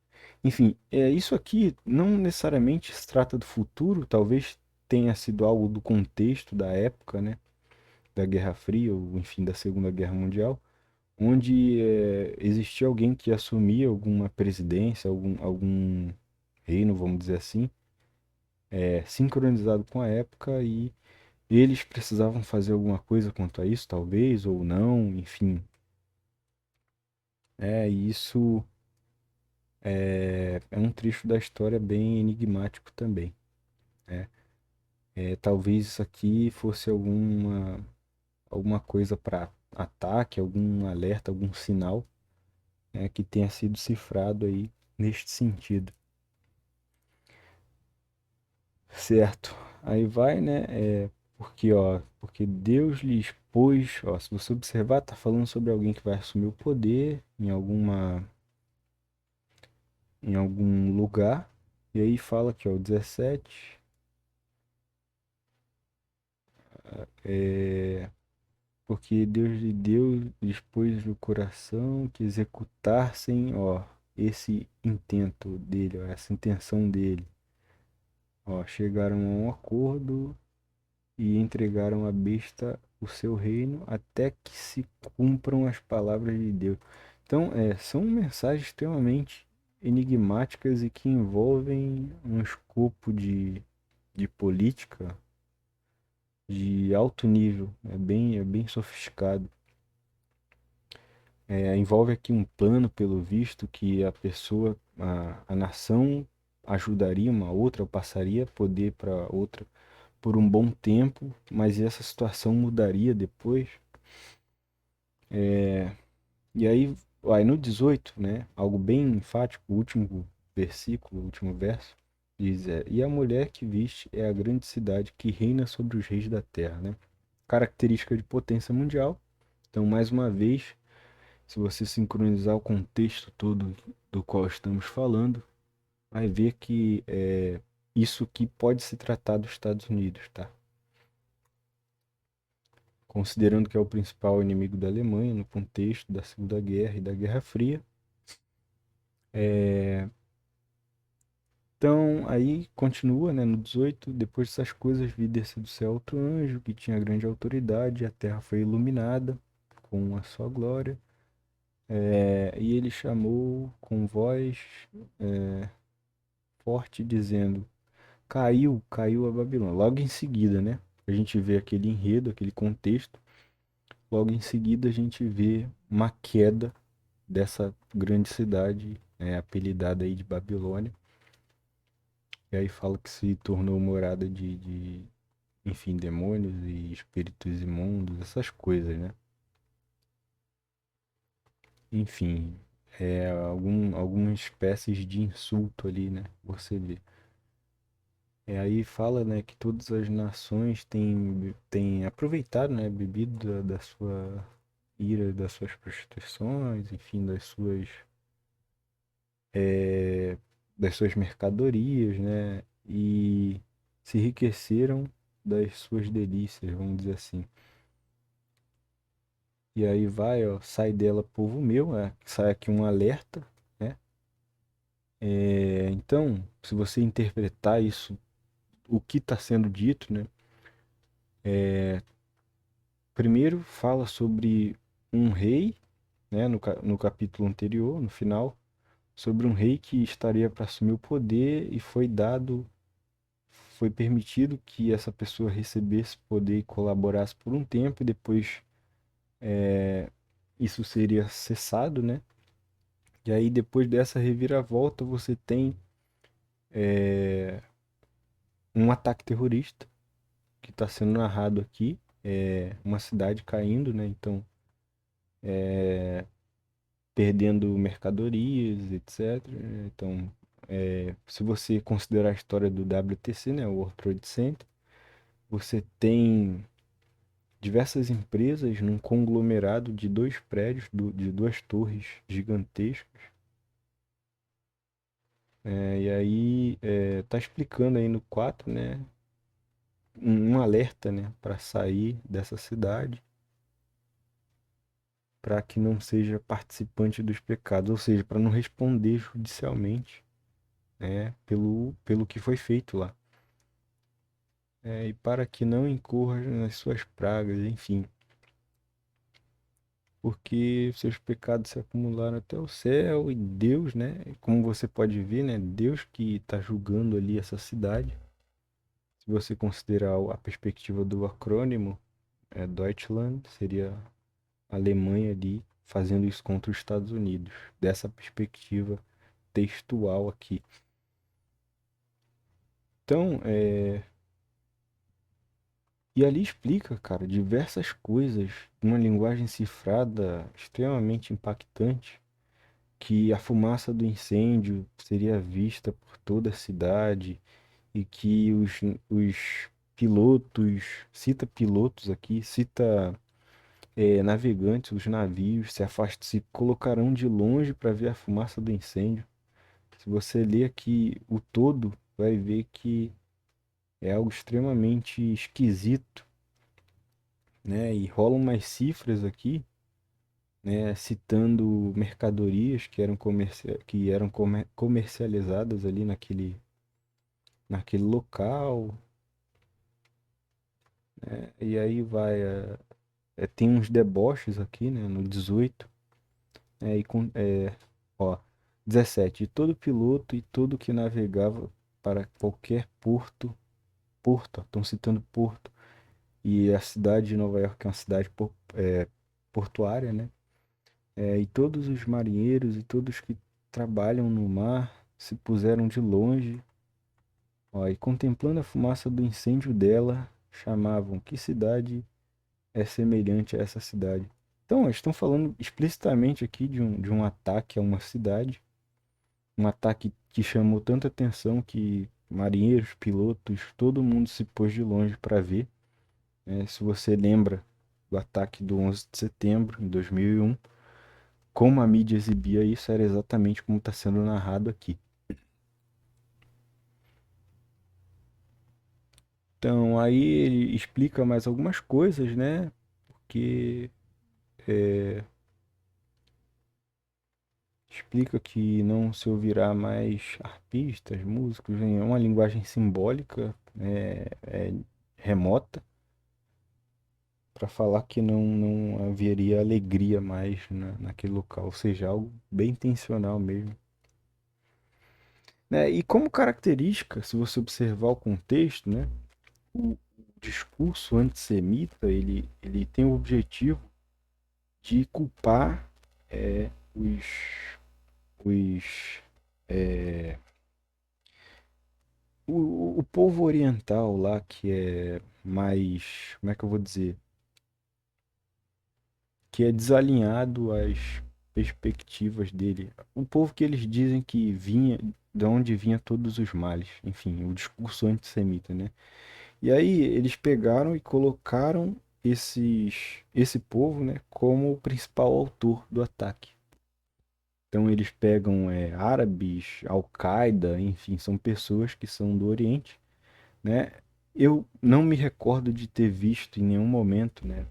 Enfim, isso aqui não necessariamente se trata do futuro, talvez tenha sido algo do contexto da época, né? Da Guerra Fria, ou enfim, da Segunda Guerra Mundial, onde existia alguém que assumia alguma presidência, algum reino, vamos dizer assim, sincronizado com a época e eles precisavam fazer alguma coisa quanto a isso, talvez, ou não, enfim. Isso é um trecho da história bem enigmático também, né? Talvez isso aqui fosse alguma coisa para ataque, algum alerta, algum sinal, né, que tenha sido cifrado aí neste sentido. Certo. Aí vai, né? Porque Deus lhes pôs, ó, se você observar, tá falando sobre alguém que vai assumir o poder em algum lugar. E aí fala aqui, ó, o 17. porque Deus lhe deu, dispôs no coração que executassem, ó, esse intento dele, ó, essa intenção dele. Ó, chegaram a um acordo e entregaram à besta o seu reino até que se cumpram as palavras de Deus. Então, são mensagens extremamente enigmáticas e que envolvem um escopo de política de alto nível, é bem sofisticado. Envolve aqui um plano, pelo visto, que a pessoa, a nação ajudaria uma outra, ou passaria poder para outra por um bom tempo, mas essa situação mudaria depois. E aí no 18, né, algo bem enfático, o último versículo, o último verso, diz, e a mulher que viste é a grande cidade que reina sobre os reis da terra, né? Característica de potência mundial. Então, mais uma vez, se você sincronizar o contexto todo do qual estamos falando, vai ver que isso aqui pode se tratar dos Estados Unidos, tá? Considerando que é o principal inimigo da Alemanha no contexto da Segunda Guerra e da Guerra Fria. Então, aí continua, né, no 18, depois dessas coisas vi descer do céu outro anjo que tinha grande autoridade, e a terra foi iluminada com a sua glória. E ele chamou com voz forte, dizendo: caiu a Babilônia. Logo em seguida, né? A gente vê aquele enredo, aquele contexto. Logo em seguida, a gente vê uma queda dessa grande cidade, apelidada aí de Babilônia. E aí fala que se tornou morada enfim, demônios e espíritos imundos, essas coisas, né? Enfim, algumas espécies de insulto ali, né? Você vê. Aí fala, né, que todas as nações têm aproveitado, né, bebido da sua ira, das suas prostituições, enfim, eh, das suas mercadorias, né, e se enriqueceram das suas delícias, vamos dizer assim. E aí vai, ó, sai dela, povo meu, sai aqui um alerta, né? Então, se você interpretar isso, o que está sendo dito, né? Primeiro fala sobre um rei, né? No capítulo anterior, no final, sobre um rei que estaria para assumir o poder e foi permitido que essa pessoa recebesse poder e colaborasse por um tempo e depois isso seria cessado, né? E aí depois dessa reviravolta você tem um ataque terrorista que está sendo narrado aqui, uma cidade caindo, né? Então, perdendo mercadorias, etc. Então, se você considerar a história do WTC, né, o World Trade Center, você tem diversas empresas num conglomerado de dois prédios, de duas torres gigantescas. E aí tá explicando aí no 4, né, um alerta, né, para sair dessa cidade, para que não seja participante dos pecados, ou seja, para não responder judicialmente, né, pelo que foi feito lá. E para que não incorra nas suas pragas, enfim, porque seus pecados se acumularam até o céu e Deus, né, como você pode ver, né, Deus que está julgando ali essa cidade. Se você considerar a perspectiva do acrônimo, Deutschland seria a Alemanha ali fazendo isso contra os Estados Unidos, dessa perspectiva textual aqui. Então, e ali explica, cara, diversas coisas, uma linguagem cifrada extremamente impactante, que a fumaça do incêndio seria vista por toda a cidade e que os pilotos, cita pilotos aqui, cita navegantes, os navios se colocarão de longe para ver a fumaça do incêndio. Se você ler aqui o todo, vai ver que é algo extremamente esquisito né? E rolam umas cifras aqui, né? Citando mercadorias que eram, comercializadas ali naquele local. E aí vai. Tem uns deboches aqui, né? No 18. Ó, 17. E todo piloto e todo que navegava para qualquer porto, estão citando porto, e a cidade de Nova York é uma cidade portuária, né? E todos os marinheiros e todos que trabalham no mar se puseram de longe, ó, e contemplando a fumaça do incêndio dela, chamavam: que cidade é semelhante a essa cidade? Então, eles estão falando explicitamente aqui de um ataque a uma cidade, um ataque que chamou tanta atenção que marinheiros, pilotos, todo mundo se pôs de longe para ver, né? Se você lembra do ataque do 11 de setembro de 2001, como a mídia exibia isso era exatamente como está sendo narrado aqui. Então, aí ele explica mais algumas coisas, né? Porque explica que não se ouvirá mais arpistas, músicos, é uma linguagem simbólica, remota, para falar que não haveria alegria mais naquele local, ou seja, algo bem intencional mesmo. Né? E como característica, se você observar o contexto, né, o discurso antissemita ele tem o objetivo de culpar os, os o povo oriental lá que é mais, como é que eu vou dizer, que é desalinhado às perspectivas dele. O povo que eles dizem que vinha, de onde vinha todos os males, enfim, o discurso antissemita, né? E aí eles pegaram e colocaram esse povo, né, como o principal autor do ataque. Então eles pegam árabes, Al-Qaeda, enfim, são pessoas que são do Oriente, né? Eu não me recordo de ter visto em nenhum momento, né,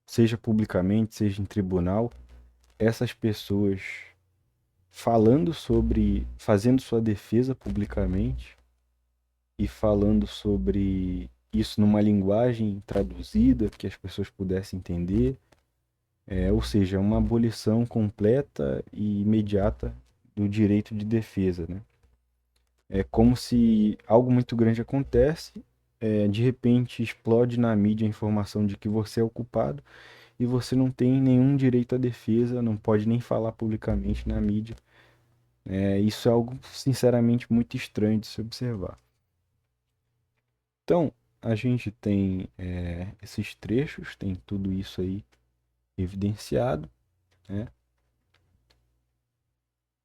seja publicamente, seja em tribunal, essas pessoas fazendo sua defesa publicamente e falando sobre isso numa linguagem traduzida que as pessoas pudessem entender, ou seja, uma abolição completa e imediata do direito de defesa, né? É como se algo muito grande acontece, de repente explode na mídia a informação de que você é o culpado e você não tem nenhum direito à defesa, não pode nem falar publicamente na mídia. Isso é algo, sinceramente, muito estranho de se observar. Então, a gente tem esses trechos, tem tudo isso aí evidenciado, né?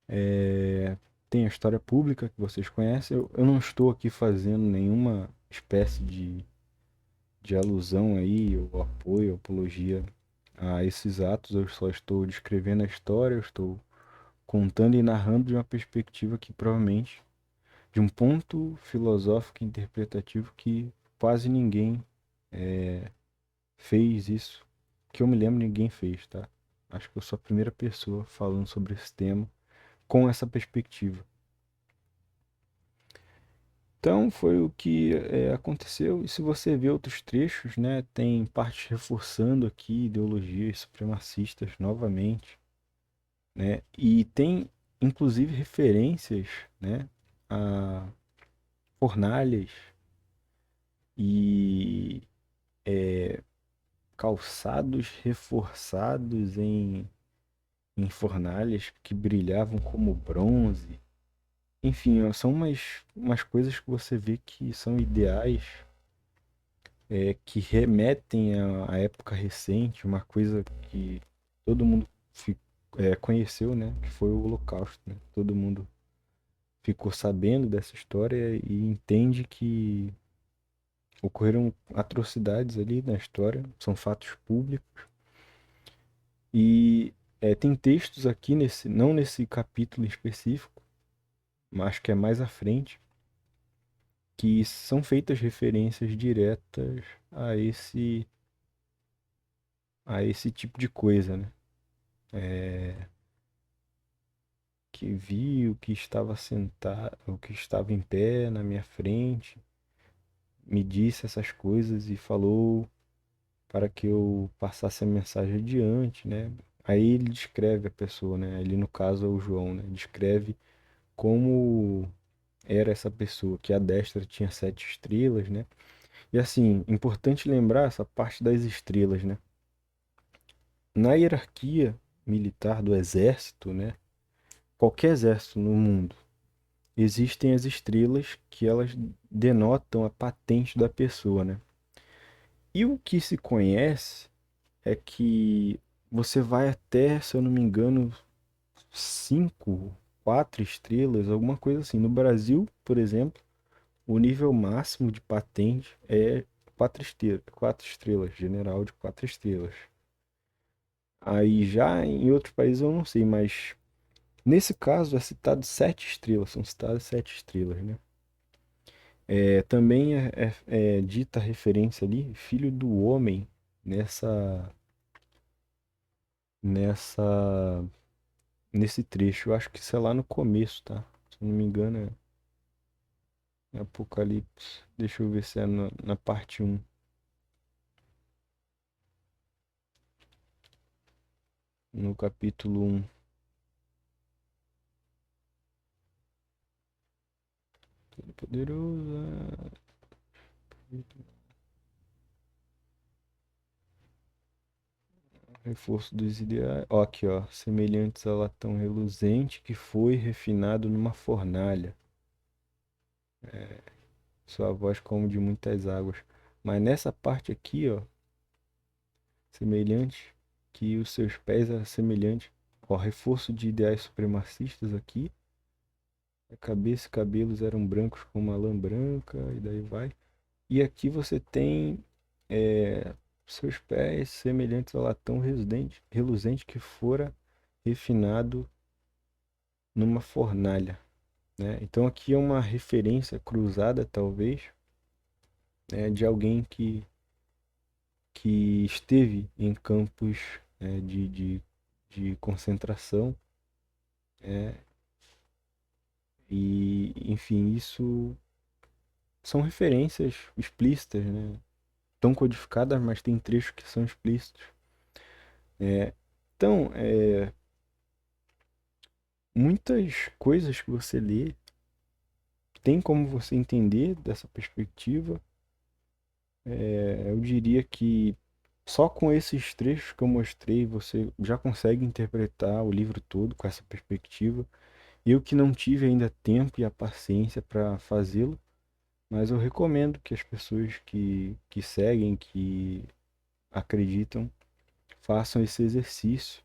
É, tem a história pública que vocês conhecem. Eu não estou aqui fazendo nenhuma espécie de alusão aí, ou apoio, apologia a esses atos. Eu só estou descrevendo a história, eu estou contando e narrando de uma perspectiva que provavelmente, de um ponto filosófico e interpretativo que quase ninguém fez isso. Que eu me lembro, ninguém fez, tá? Acho que eu sou a primeira pessoa falando sobre esse tema com essa perspectiva. Então foi o que aconteceu. E se você vê outros trechos, né, tem partes reforçando aqui ideologias supremacistas novamente, né? E tem inclusive referências, né, a fornalhas e calçados reforçados em fornalhas que brilhavam como bronze. Enfim, ó, são umas coisas que você vê que são ideais, que remetem à época recente, uma coisa que todo mundo conheceu, né? Que foi o Holocausto, né? Todo mundo ficou sabendo dessa história e entende que ocorreram atrocidades ali na história, são fatos públicos. E tem textos aqui não nesse capítulo específico, mas que é mais à frente, que são feitas referências diretas a esse tipo de coisa, né? Que viu que estava sentado, o que estava em pé na minha frente, me disse essas coisas e falou para que eu passasse a mensagem adiante, né? Aí ele descreve a pessoa, né? Ele no caso é o João, né? Descreve como era essa pessoa, que a destra tinha 7 estrelas, né? E assim, importante lembrar essa parte das estrelas, né? Na hierarquia militar do exército, né? Qualquer exército no mundo, existem as estrelas que elas denotam a patente da pessoa, né? E o que se conhece é que você vai até, se eu não me engano, 5, 4 estrelas, alguma coisa assim. No Brasil, por exemplo, o nível máximo de patente é 4 estrelas, general de 4 estrelas. Aí já em outros países eu não sei, mas nesse caso é citado 7 estrelas, são citadas 7 estrelas, né? Também é dita a referência ali, filho do homem, nessa, nessa, nesse trecho. Eu acho que isso é lá no começo, tá? Se eu não me engano, é Apocalipse. Deixa eu ver se é na parte um. No capítulo um. Todo-Poderoso. Reforço dos ideais. Ó, aqui, ó. Semelhantes a latão reluzente que foi refinado numa fornalha. Sua voz como de muitas águas. Mas nessa parte aqui, ó. Semelhante que os seus pés eram semelhantes. Ó, reforço de ideais supremacistas aqui. A cabeça e cabelos eram brancos como uma lã branca, e daí vai. E aqui você tem seus pés semelhantes ao latão reluzente que fora refinado numa fornalha, né? Então aqui é uma referência cruzada, talvez, né, de alguém que esteve em campos, de concentração, né? E, enfim, isso são referências explícitas, né? Tão codificadas, mas tem trechos que são explícitos. Então, muitas coisas que você lê tem como você entender dessa perspectiva. Eu diria que só com esses trechos que eu mostrei você já consegue interpretar o livro todo com essa perspectiva. Eu que não tive ainda tempo e a paciência para fazê-lo, mas eu recomendo que as pessoas que seguem, que acreditam, façam esse exercício,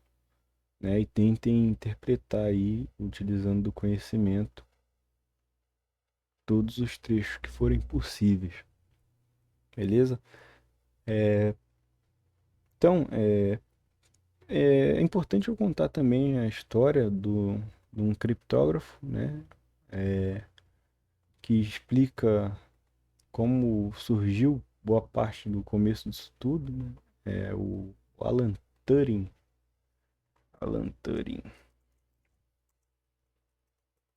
né, e tentem interpretar aí, utilizando do conhecimento, todos os trechos que forem possíveis, beleza? Então, é importante eu contar também a história de um criptógrafo, né, que explica como surgiu boa parte do começo disso tudo, né? O Alan Turing. Alan Turing.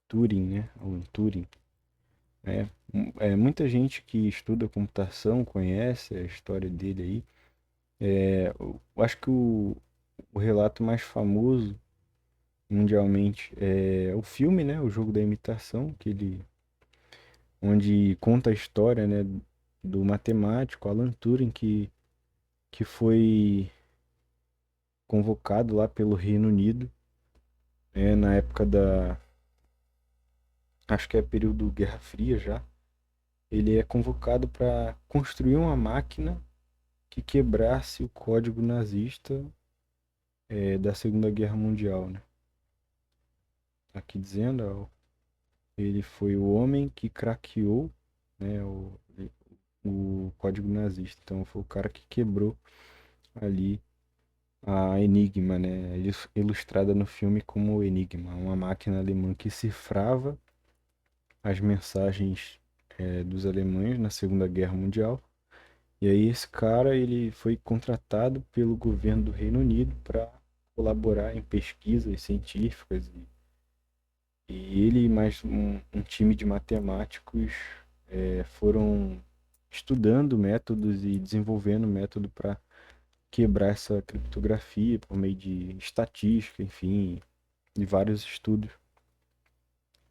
Turing, né? Alan Turing. Muita gente que estuda computação conhece a história dele aí. Eu acho que o relato mais famoso mundialmente é o filme, né? O Jogo da Imitação, onde conta a história, né, do matemático Alan Turing que foi convocado lá pelo Reino Unido, na época acho que é período Guerra Fria já. Ele é convocado para construir uma máquina que quebrasse o código nazista, da Segunda Guerra Mundial, né? Aqui dizendo, ó, ele foi o homem que craqueou, né, o código nazista. Então foi o cara que quebrou ali a Enigma, né, ilustrada no filme como Enigma, uma máquina alemã que cifrava as mensagens dos alemães na Segunda Guerra Mundial. E aí esse cara ele foi contratado pelo governo do Reino Unido para colaborar em pesquisas científicas e ele e mais um time de matemáticos foram estudando métodos e desenvolvendo método para quebrar essa criptografia por meio de estatística, enfim, de vários estudos.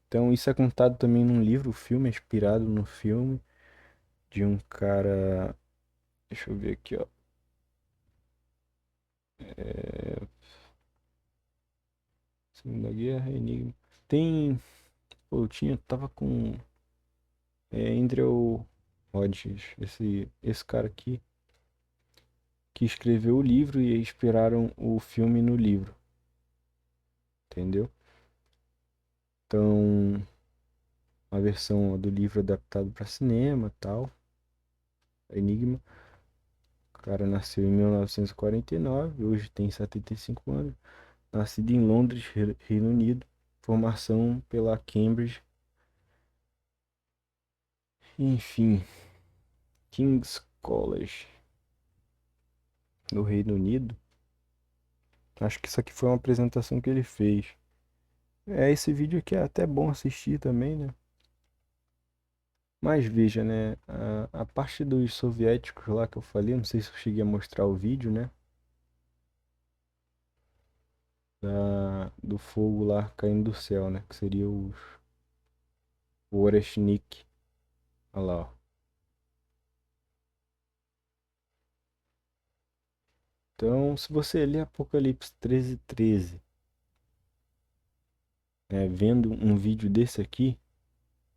Então isso é contado também num livro, o filme é inspirado no filme de um cara, deixa eu ver aqui, ó. Segunda Guerra, Enigma. Tem, pô, eu tava com Andrew Hodges, esse cara aqui, que escreveu o livro e inspiraram o filme no livro, entendeu? Então, a versão do livro adaptado para cinema, tal, Enigma. O cara nasceu em 1949, hoje tem 75 anos. Nascido em Londres, Reino Unido. Formação pela Cambridge. Enfim, King's College no Reino Unido. Acho que isso aqui foi uma apresentação que ele fez. Esse vídeo aqui é até bom assistir também, né? Mas veja, né? A parte dos soviéticos lá que eu falei, não sei se eu cheguei a mostrar o vídeo, né? Do fogo lá caindo do céu, né? Que seria o Oreshnik. Olha lá, ó. Então, se você ler Apocalipse 13:13, né, vendo um vídeo desse aqui,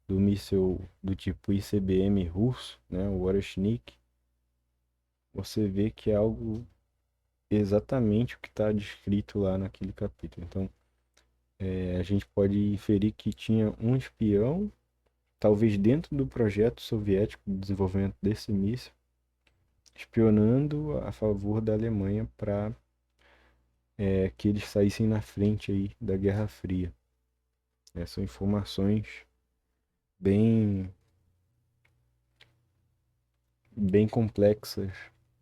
do míssil do tipo ICBM russo, né, o Oreshnik, você vê que é algo exatamente o que está descrito lá naquele capítulo. Então, a gente pode inferir que tinha um espião, talvez dentro do projeto soviético de desenvolvimento desse míssil, espionando a favor da Alemanha para que eles saíssem na frente aí da Guerra Fria. São informações bem, bem complexas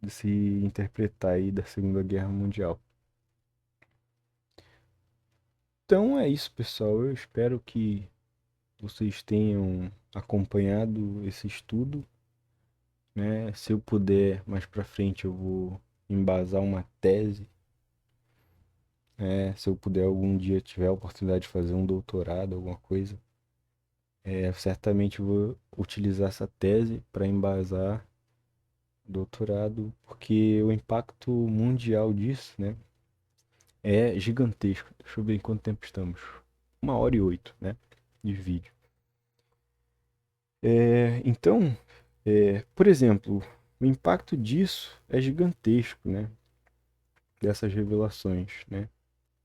de se interpretar aí da Segunda Guerra Mundial. Então é isso, pessoal. Eu espero que vocês tenham acompanhado esse estudo, né? Se eu puder, mais para frente eu vou embasar uma tese, né? Se eu puder algum dia tiver a oportunidade de fazer um doutorado, alguma coisa, certamente eu vou utilizar essa tese para embasar o doutorado, porque o impacto mundial disso, né, é gigantesco. Deixa eu ver em quanto tempo estamos. 1h08, né, de vídeo. Então, por exemplo, o impacto disso é gigantesco, né? Dessas revelações, né?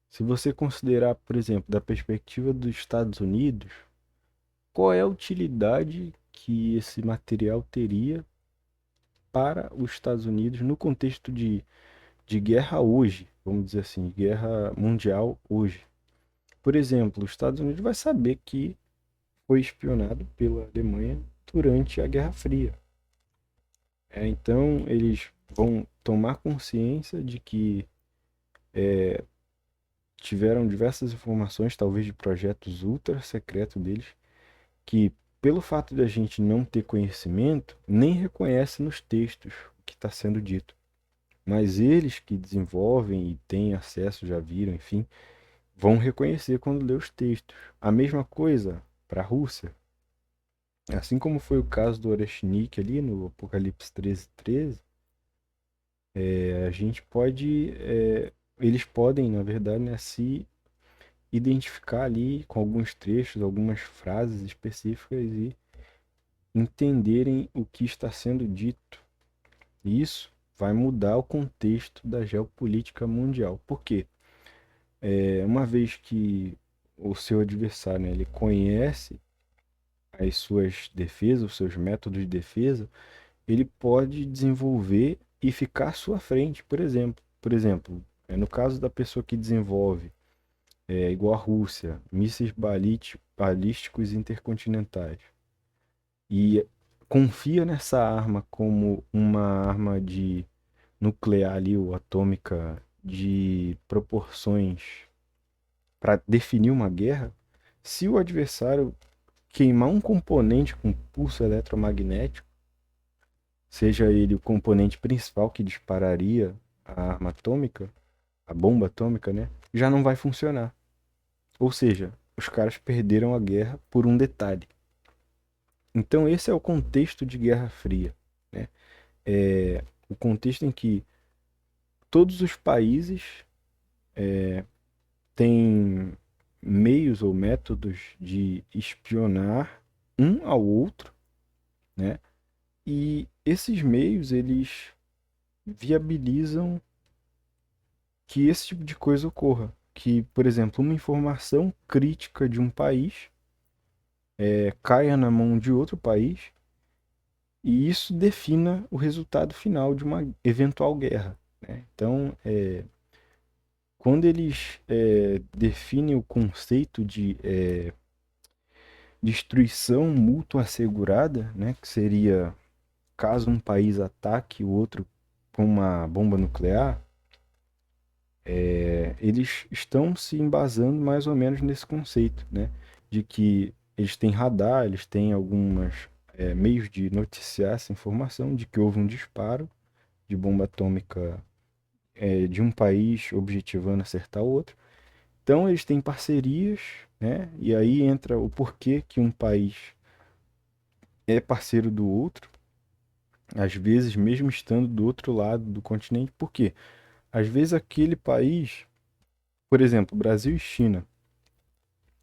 Se você considerar, por exemplo, da perspectiva dos Estados Unidos, qual é a utilidade que esse material teria para os Estados Unidos no contexto de guerra hoje, vamos dizer assim, guerra mundial hoje? Por exemplo, os Estados Unidos vai saber que foi espionado pela Alemanha durante a Guerra Fria. Então, eles vão tomar consciência de que tiveram diversas informações, talvez de projetos ultra secretos deles, que, pelo fato de a gente não ter conhecimento, nem reconhece nos textos o que está sendo dito. Mas eles que desenvolvem e têm acesso, já viram, enfim, vão reconhecer quando lê os textos. A mesma coisa para a Rússia. Assim como foi o caso do Oreshnik ali no Apocalipse 13:13, a gente pode, eles podem, na verdade, né, se identificar ali com alguns trechos, algumas frases específicas e entenderem o que está sendo dito. Isso vai mudar o contexto da geopolítica mundial. Por quê? Uma vez que o seu adversário, né, ele conhece as suas defesas, os seus métodos de defesa, ele pode desenvolver e ficar à sua frente, por exemplo, no caso da pessoa que desenvolve, igual a Rússia, mísseis balísticos intercontinentais. e confia nessa arma como uma arma de nuclear ali, ou atômica, de proporções para definir uma guerra, se o adversário queimar um componente com pulso eletromagnético, seja ele o componente principal que dispararia a arma atômica, a bomba atômica, né, já não vai funcionar. Ou seja, os caras perderam a guerra por um detalhe. Então esse é o contexto de Guerra Fria, né? É o contexto em que todos os países têm meios ou métodos de espionar um ao outro, né? E esses meios, eles viabilizam que esse tipo de coisa ocorra. Que, por exemplo, uma informação crítica de um país caia na mão de outro país e isso defina o resultado final de uma eventual guerra, né? Então, quando eles definem o conceito de destruição mútua assegurada, né, que seria caso um país ataque o outro com uma bomba nuclear, eles estão se embasando mais ou menos nesse conceito, né, de que eles têm radar, eles têm algumas meios de noticiar essa informação de que houve um disparo de bomba atômica de um país objetivando acertar outro. Então eles têm parcerias, né? E aí entra o porquê que um país é parceiro do outro, às vezes mesmo estando do outro lado do continente. Por quê? Às vezes aquele país, por exemplo, Brasil e China,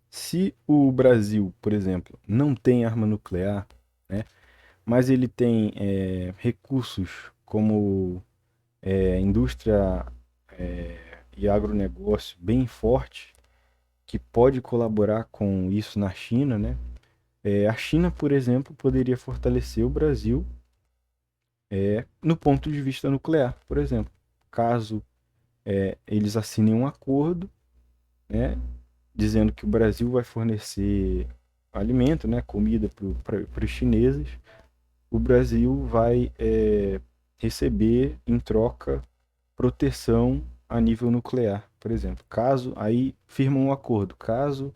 se o Brasil, por exemplo, não tem arma nuclear, né? Mas ele tem recursos como indústria e agronegócio bem forte, que pode colaborar com isso na China, né? A China, por exemplo, poderia fortalecer o Brasil no ponto de vista nuclear, por exemplo. Caso eles assinem um acordo, né, dizendo que o Brasil vai fornecer alimento, né, comida para os chineses, o Brasil vai receber em troca proteção a nível nuclear, por exemplo. Caso aí firmam um acordo, caso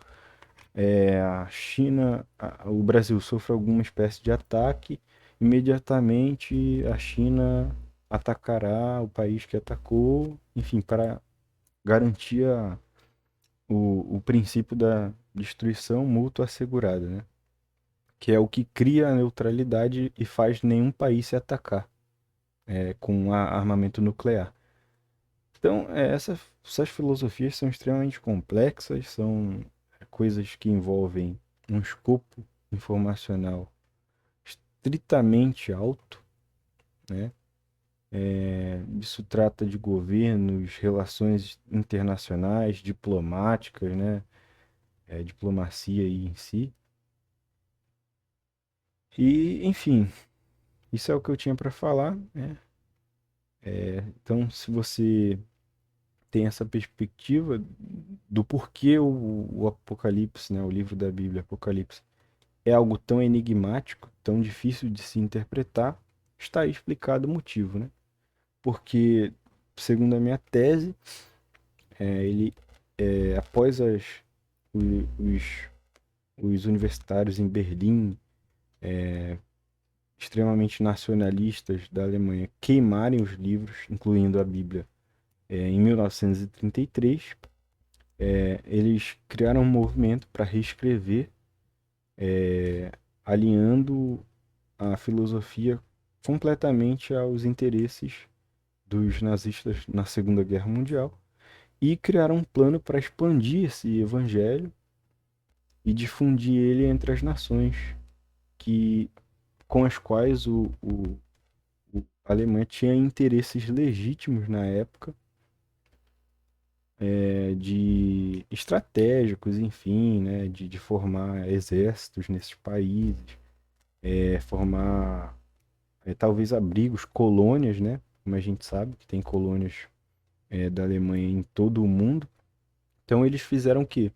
a China, o Brasil sofra alguma espécie de ataque, imediatamente a China atacará o país que atacou, enfim, para garantir o princípio da destruição mútua assegurada, né? Que é o que cria a neutralidade e faz nenhum país se atacar com armamento nuclear. Então, essas filosofias são extremamente complexas, são coisas que envolvem um escopo informacional estritamente alto, né? Isso trata de governos, relações internacionais, diplomáticas, né? Diplomacia aí em si. E, enfim, isso é o que eu tinha para falar, né? Então, se você tem essa perspectiva do porquê o Apocalipse, né? O livro da Bíblia, Apocalipse, é algo tão enigmático, tão difícil de se interpretar, está aí explicado o motivo, né? Porque, segundo a minha tese, ele, após o- os, os universitários em Berlim, extremamente nacionalistas da Alemanha, queimarem os livros, incluindo a Bíblia, em 1933, eles criaram um movimento para reescrever, alinhando a filosofia completamente aos interesses dos nazistas na Segunda Guerra Mundial e criaram um plano para expandir esse evangelho e difundir ele entre as nações que com as quais a Alemanha tinha interesses legítimos na época, de estratégicos, enfim, né, de formar exércitos nesses países, formar talvez abrigos, colônias, né, como a gente sabe que tem colônias da Alemanha em todo o mundo. Então eles fizeram o quê?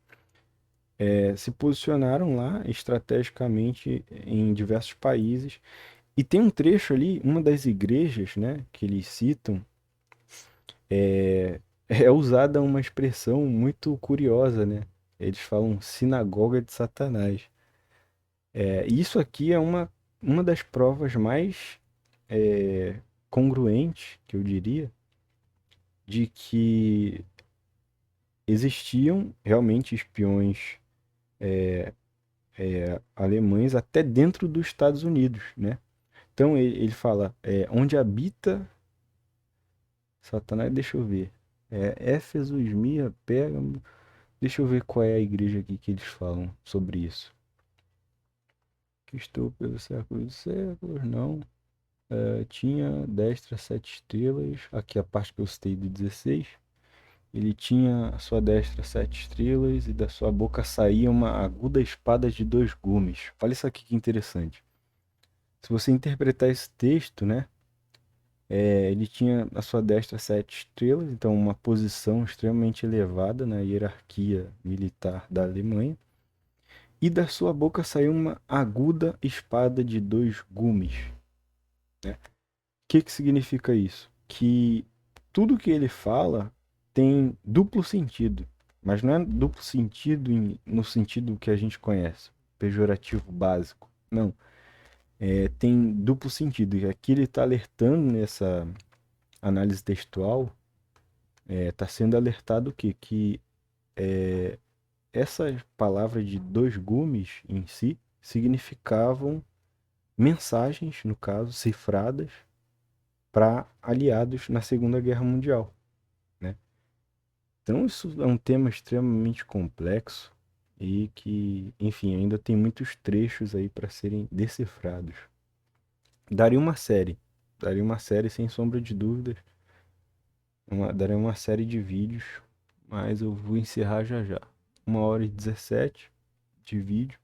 se posicionaram lá estrategicamente em diversos países. E tem um trecho ali, uma das igrejas, né, que eles citam, é, é usada uma expressão muito curiosa, né? Eles falam sinagoga de Satanás. Isso aqui é uma das provas mais é, congruentes, que eu diria, de que existiam realmente espiões alemães até dentro dos Estados Unidos, né? Então ele fala, onde habita Satanás, deixa eu ver. Éfeso, Esmirna, Pérgamo. Deixa eu ver qual é a igreja aqui que eles falam sobre isso. Que estou pelos séculos dos séculos, não. Tinha destra 7 estrelas. Aqui a parte que eu citei do 16. Ele tinha a sua destra 7 estrelas e da sua boca saía uma aguda espada de 2 gumes. Olha isso aqui que interessante. Se você interpretar esse texto, né? Ele tinha a sua destra 7 estrelas, então uma posição extremamente elevada na hierarquia militar da Alemanha. E da sua boca saiu uma aguda espada de 2 gumes. Né? O que significa isso? Que tudo que ele fala tem duplo sentido, mas não é duplo sentido no sentido que a gente conhece, pejorativo básico. Não, tem duplo sentido. E aqui ele está alertando nessa análise textual, está sendo alertado o quê? Que essa palavra de 2 gumes em si significavam mensagens, no caso, cifradas para aliados na Segunda Guerra Mundial, né? Então isso é um tema extremamente complexo e que, enfim, ainda tem muitos trechos aí para serem decifrados. Daria uma série, daria uma série sem sombra de dúvidas, daria uma série de vídeos, mas eu vou encerrar já já. 1h17 de vídeo.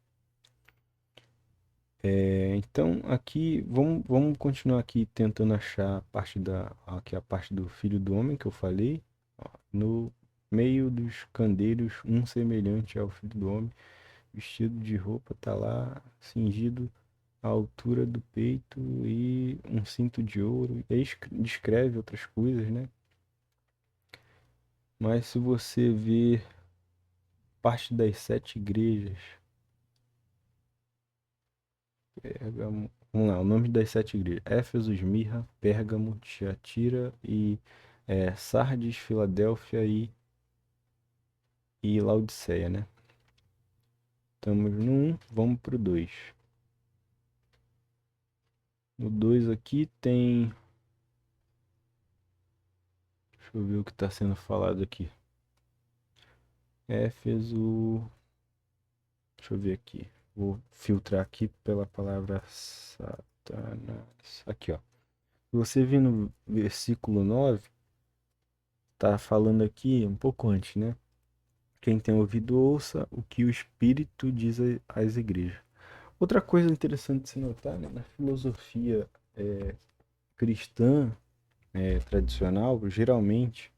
Então aqui vamos continuar aqui tentando achar aqui a parte do filho do homem que eu falei. Ó, no meio dos candeiros, um semelhante ao filho do homem, vestido de roupa, tá lá, cingido à altura do peito e um cinto de ouro. E aí descreve outras coisas, né? Mas se você ver parte das 7 igrejas, vamos lá, o nome das 7 igrejas: Éfeso, Esmirna, Pérgamo, Tiatira e Sardes, Filadélfia e Laodiceia, né? Estamos no 1, vamos pro 2. No 2 aqui tem. Deixa eu ver o que está sendo falado aqui. Éfeso. Deixa eu ver aqui. Vou filtrar aqui pela palavra Satanás. Aqui, ó. Você vê no versículo 9, tá falando aqui um pouco antes, né? Quem tem ouvido, ouça o que o Espírito diz às igrejas. Outra coisa interessante de se notar, né, na filosofia cristã tradicional, geralmente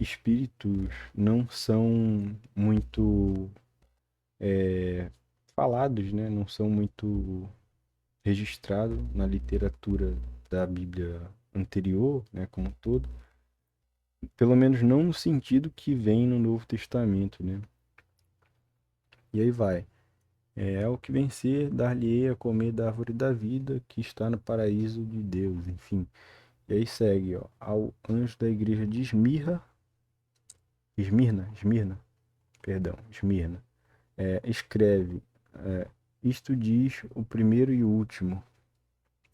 espíritos não são muito falados, né, não são muito registrados na literatura da Bíblia anterior, né, como um todo. Pelo menos não no sentido que vem no Novo Testamento, né? E aí vai. O que vencer, dar-lhe-ei a comer da árvore da vida que está no paraíso de Deus, enfim. E aí segue, ó, ao anjo da igreja de Esmirna, perdão, Esmirna, escreve, isto diz o primeiro e o último,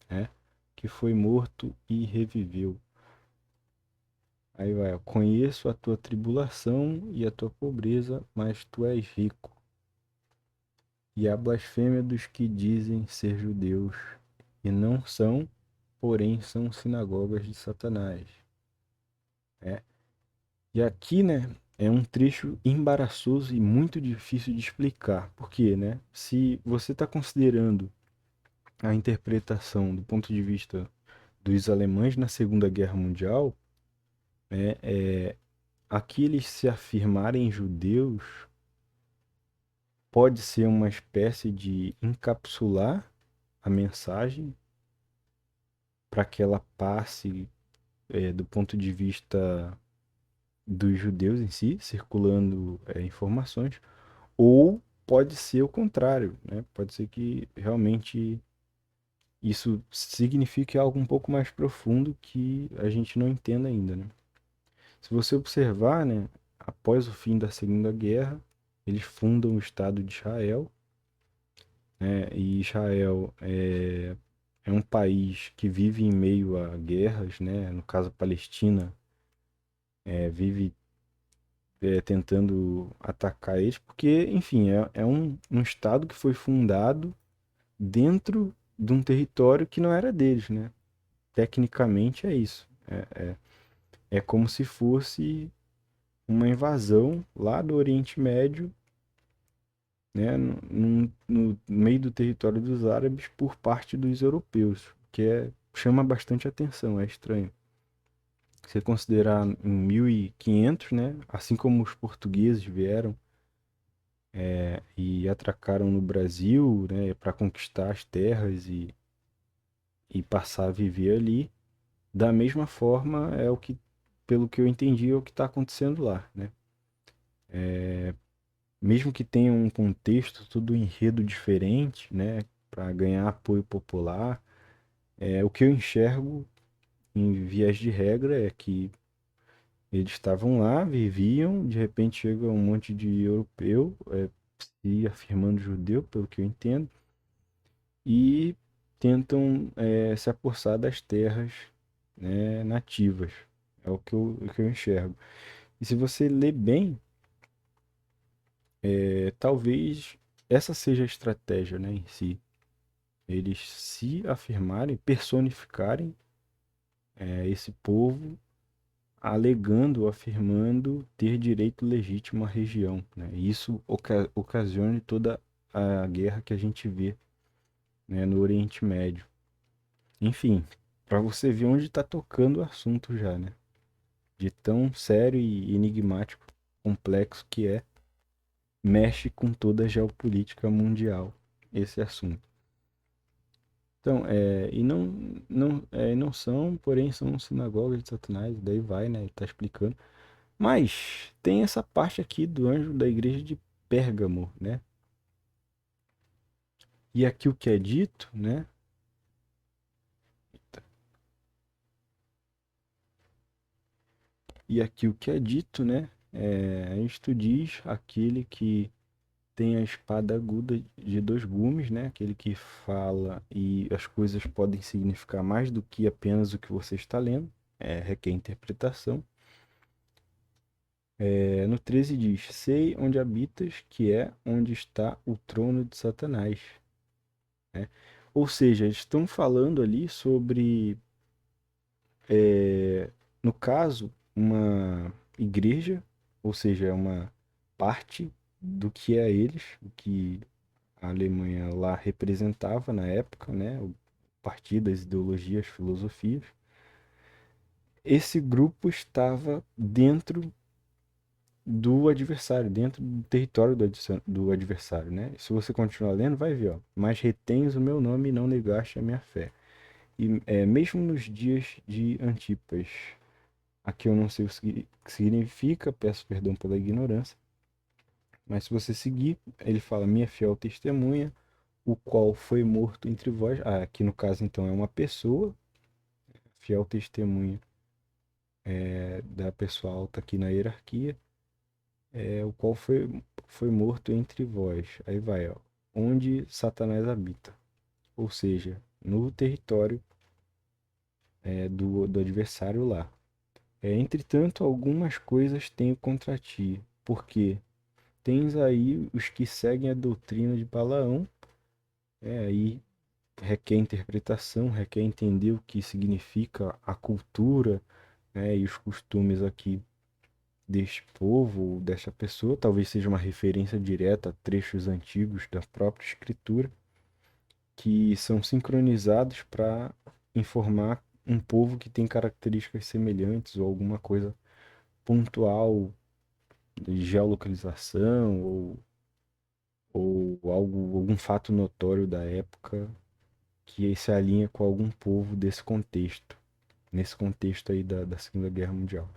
né, que foi morto e reviveu. Aí vai, ó, conheço a tua tribulação e a tua pobreza, mas tu és rico. E a blasfêmia dos que dizem ser judeus e não são, porém são sinagogas de Satanás. E aqui, né, é um trecho embaraçoso e muito difícil de explicar. Por quê, né? Se você está considerando a interpretação do ponto de vista dos alemães na Segunda Guerra Mundial, né, aqueles se afirmarem judeus pode ser uma espécie de encapsular a mensagem para que ela passe do ponto de vista dos judeus em si, circulando informações, ou pode ser o contrário, né? Pode ser que realmente isso signifique algo um pouco mais profundo que a gente não entenda ainda, né? Se você observar, né, após o fim da Segunda Guerra, eles fundam o Estado de Israel, né? E Israel é um país que vive em meio a guerras, né? No caso, a Palestina vive tentando atacar eles, porque, enfim, é um estado que foi fundado dentro de um território que não era deles, né? Tecnicamente é isso. É como se fosse uma invasão lá do Oriente Médio, né? No meio do território dos árabes por parte dos europeus, que chama bastante atenção, é estranho. Se considerar em 1500, né? Assim como os portugueses vieram e atracaram no Brasil, né, para conquistar as terras e passar a viver ali. Da mesma forma, pelo que eu entendi, é o que está acontecendo lá, né? Mesmo que tenha um contexto, tudo um enredo diferente, né, para ganhar apoio popular, o que eu enxergo em viés de regra é que eles estavam lá, viviam, de repente chega um monte de europeu, se afirmando judeu, pelo que eu entendo, e tentam se apossar das terras, né, nativas. É o que eu enxergo. E se você ler bem, talvez essa seja a estratégia, né, em si. Eles se afirmarem, personificarem esse povo, alegando, afirmando ter direito legítimo à região, né? E isso ocasiona toda a guerra que a gente vê, né, no Oriente Médio. Enfim, para você ver onde está tocando o assunto já, né? De tão sério e enigmático, complexo que mexe com toda a geopolítica mundial esse assunto. Então, não são, porém são sinagogas de Satanás, daí vai, né? Ele tá explicando. Mas tem essa parte aqui do anjo da igreja de Pérgamo, né? E aqui o que é dito, né? E aqui o que é dito, né? Isto diz aquele que tem a espada aguda de dois gumes, né? Aquele que fala e as coisas podem significar mais do que apenas o que você está lendo. Requer interpretação. No 13 diz: Sei onde habitas, que é onde está o trono de Satanás. Né? Ou seja, eles estão falando ali sobre, é, no caso, uma igreja, ou seja, é uma parte do que é eles, o que a Alemanha lá representava na época, né? O partido, as ideologias, filosofias. Esse grupo estava dentro do adversário, dentro do território do adversário, né? Se você continuar lendo, vai ver, ó. Mas retens o meu nome e não negaste a minha fé. E mesmo nos dias de Antipas, aqui eu não sei o que significa, peço perdão pela ignorância, mas se você seguir, ele fala, minha fiel testemunha, o qual foi morto entre vós. Ah, aqui no caso então é uma pessoa, fiel testemunha da pessoa alta aqui na hierarquia, o qual foi morto entre vós. Aí vai, ó, onde Satanás habita, ou seja, no território do adversário lá. Entretanto, algumas coisas tenho contra ti, porque tens aí os que seguem a doutrina de Balaão, aí requer interpretação, requer entender o que significa a cultura, e os costumes aqui deste povo, ou desta pessoa, talvez seja uma referência direta a trechos antigos da própria escritura, que são sincronizados para informar um povo que tem características semelhantes ou alguma coisa pontual de geolocalização ou algum fato notório da época que se alinha com algum povo desse contexto, nesse contexto aí da Segunda Guerra Mundial.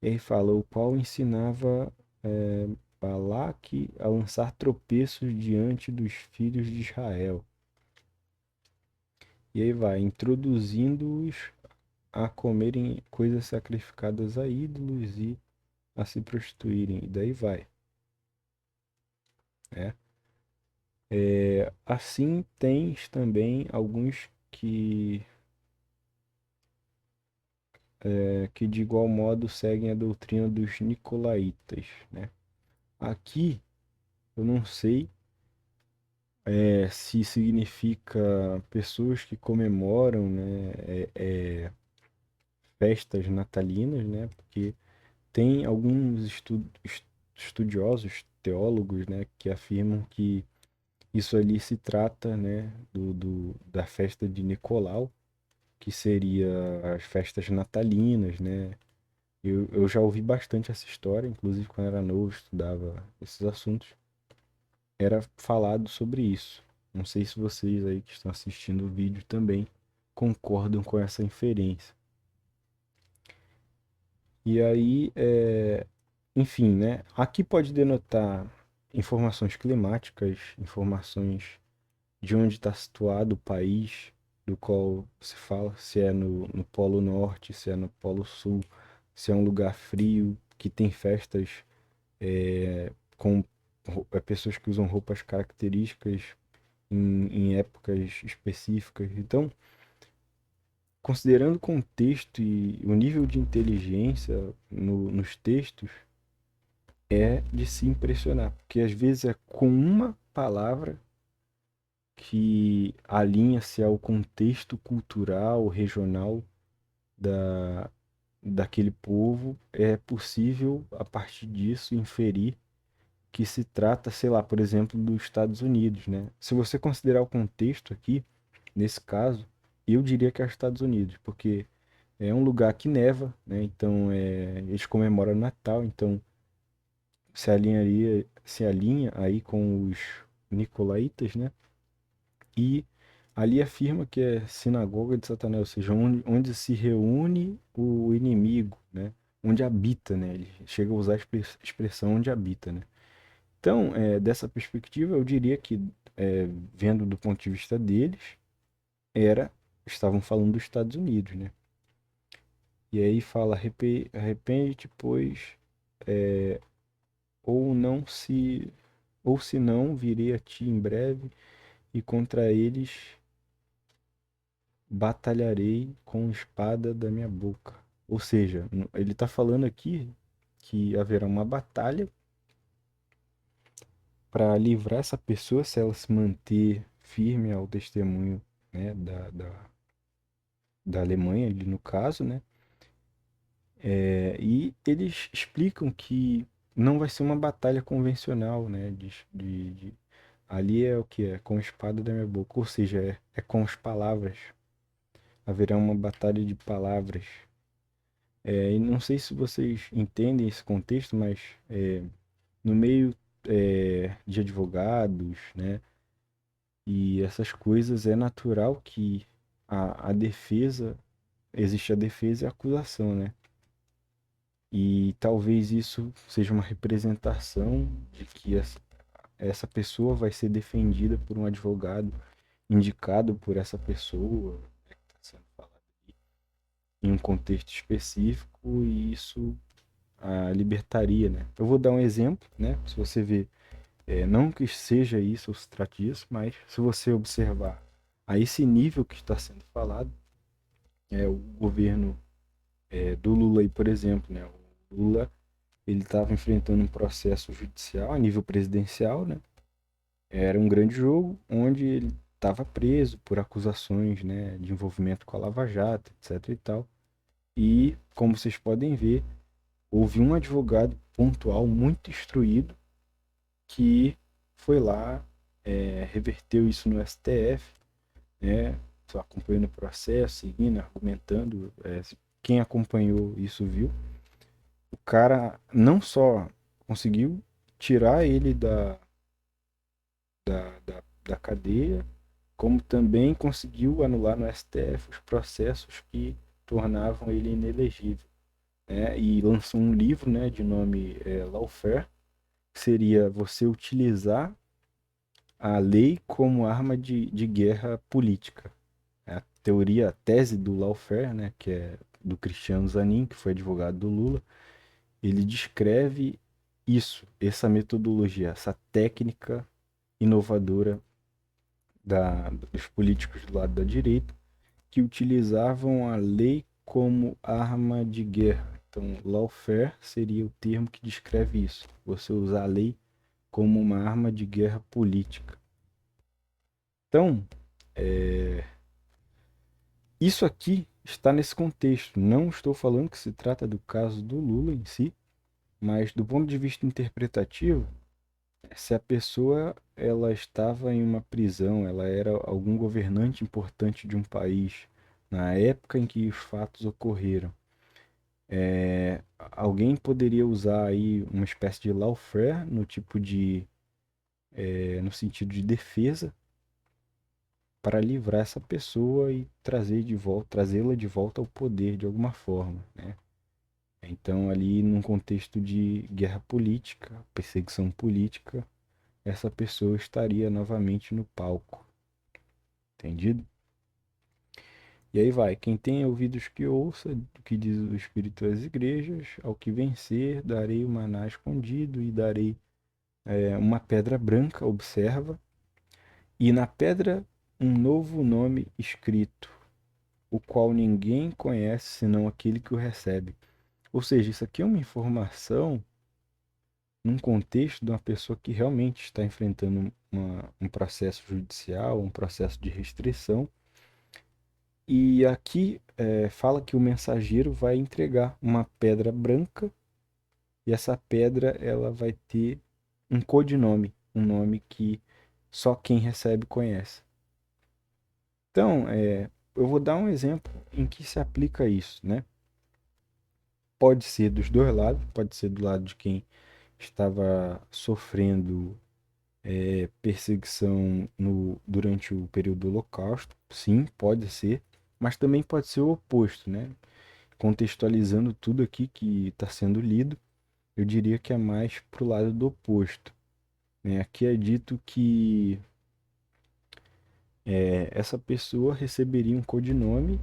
E aí fala, o qual ensinava Balaque a lançar tropeços diante dos filhos de Israel. E aí vai, introduzindo-os a comerem coisas sacrificadas a ídolos e a se prostituírem. E daí vai, né? Assim tens também alguns que de igual modo seguem a doutrina dos nicolaítas, né? Aqui eu não sei se significa pessoas que comemoram, né, festas natalinas, né? Porque tem alguns estudiosos, teólogos, né, que afirmam que isso ali se trata, né, da festa de Nicolau, que seria as festas natalinas, né? Eu já ouvi bastante essa história, inclusive quando era novo, estudava esses assuntos, era falado sobre isso. Não sei se vocês aí que estão assistindo o vídeo também concordam com essa inferência. E aí, enfim, né? Aqui pode denotar informações climáticas, informações de onde está situado o país, do qual se fala, se é no Polo Norte, se é no Polo Sul, se é um lugar frio, que tem festas com pessoas que usam roupas características em épocas específicas. Então, considerando o contexto e o nível de inteligência nos textos, é de se impressionar, porque às vezes é com uma palavra que alinha-se ao contexto cultural, regional da, daquele povo, é possível, a partir disso, inferir que se trata, sei lá, por exemplo, dos Estados Unidos, né? Se você considerar o contexto aqui, nesse caso, eu diria que é os Estados Unidos, porque é um lugar que neva, né? Então, eles comemoram o Natal, então se alinha aí com os nicolaítas, né? E ali afirma que é sinagoga de Satanás, ou seja, onde se reúne o inimigo, né? Onde habita, né? Ele chega a usar a expressão onde habita, né? Então, dessa perspectiva, eu diria que, vendo do ponto de vista deles, estavam falando dos Estados Unidos, né? E aí fala, arrepende-te, pois, ou não se, ou se não, virei a ti em breve, e contra eles batalharei com espada da minha boca. Ou seja, ele está falando aqui que haverá uma batalha para livrar essa pessoa se ela se manter firme ao testemunho, né, da Alemanha, ali no caso, né? E eles explicam que não vai ser uma batalha convencional, né? Ali é o que é com a espada da minha boca, ou seja, é com as palavras. Haverá uma batalha de palavras. E não sei se vocês entendem esse contexto, mas no meio de advogados, né? E essas coisas é natural que a defesa, existe a defesa e a acusação, né? E talvez isso seja uma representação de que essa pessoa vai ser defendida por um advogado indicado por essa pessoa, né, que está sendo falado ali, em um contexto específico, e isso a libertaria, né? Eu vou dar um exemplo, né? Se você ver, não que seja isso ou se trate disso, mas se você observar a esse nível que está sendo falado, o governo do Lula aí, por exemplo, né? O Lula ele estava enfrentando um processo judicial a nível presidencial, né? Era um grande jogo onde ele estava preso por acusações, né, de envolvimento com a Lava Jato, etc e tal. E, como vocês podem ver, houve um advogado pontual muito instruído que foi lá, reverteu isso no STF, né, acompanhando o processo, seguindo, argumentando. Quem acompanhou isso viu. o cara não só conseguiu tirar ele da cadeia, como também conseguiu anular no STF os processos que tornavam ele inelegível, né? E lançou um livro, né, de nome Lawfare, que seria você utilizar a lei como arma de guerra política. A teoria, a tese do lawfare, né, que é do Cristiano Zanin, que foi advogado do Lula, ele descreve isso, essa metodologia, essa técnica inovadora dos políticos do lado da direita, que utilizavam a lei como arma de guerra. Então, lawfare seria o termo que descreve isso. Você usar a lei como uma arma de guerra política. Então, isso aqui está nesse contexto. Não estou falando que se trata do caso do Lula em si, mas do ponto de vista interpretativo, se a pessoa ela estava em uma prisão, ela era algum governante importante de um país na época em que os fatos ocorreram, alguém poderia usar aí uma espécie de lawfare no tipo de, no sentido de defesa para livrar essa pessoa e trazer de volta, trazê-la de volta ao poder de alguma forma, né? Então, ali num contexto de guerra política, perseguição política, essa pessoa estaria novamente no palco, entendido? E aí vai, quem tem ouvidos que ouça, o que diz o Espírito às igrejas, ao que vencer, darei o maná escondido e darei uma pedra branca, observa, e na pedra um novo nome escrito, o qual ninguém conhece senão aquele que o recebe. Ou seja, isso aqui é uma informação num contexto de uma pessoa que realmente está enfrentando um processo judicial, um processo de restrição. E aqui fala que o mensageiro vai entregar uma pedra branca e essa pedra ela vai ter um codinome, um nome que só quem recebe conhece. Então, eu vou dar um exemplo em que se aplica isso, né? Pode ser dos dois lados, pode ser do lado de quem estava sofrendo perseguição durante o período do Holocausto, sim, pode ser, mas também pode ser o oposto, né? Contextualizando tudo aqui que está sendo lido, eu diria que é mais para o lado do oposto, né? Aqui é dito que essa pessoa receberia um codinome,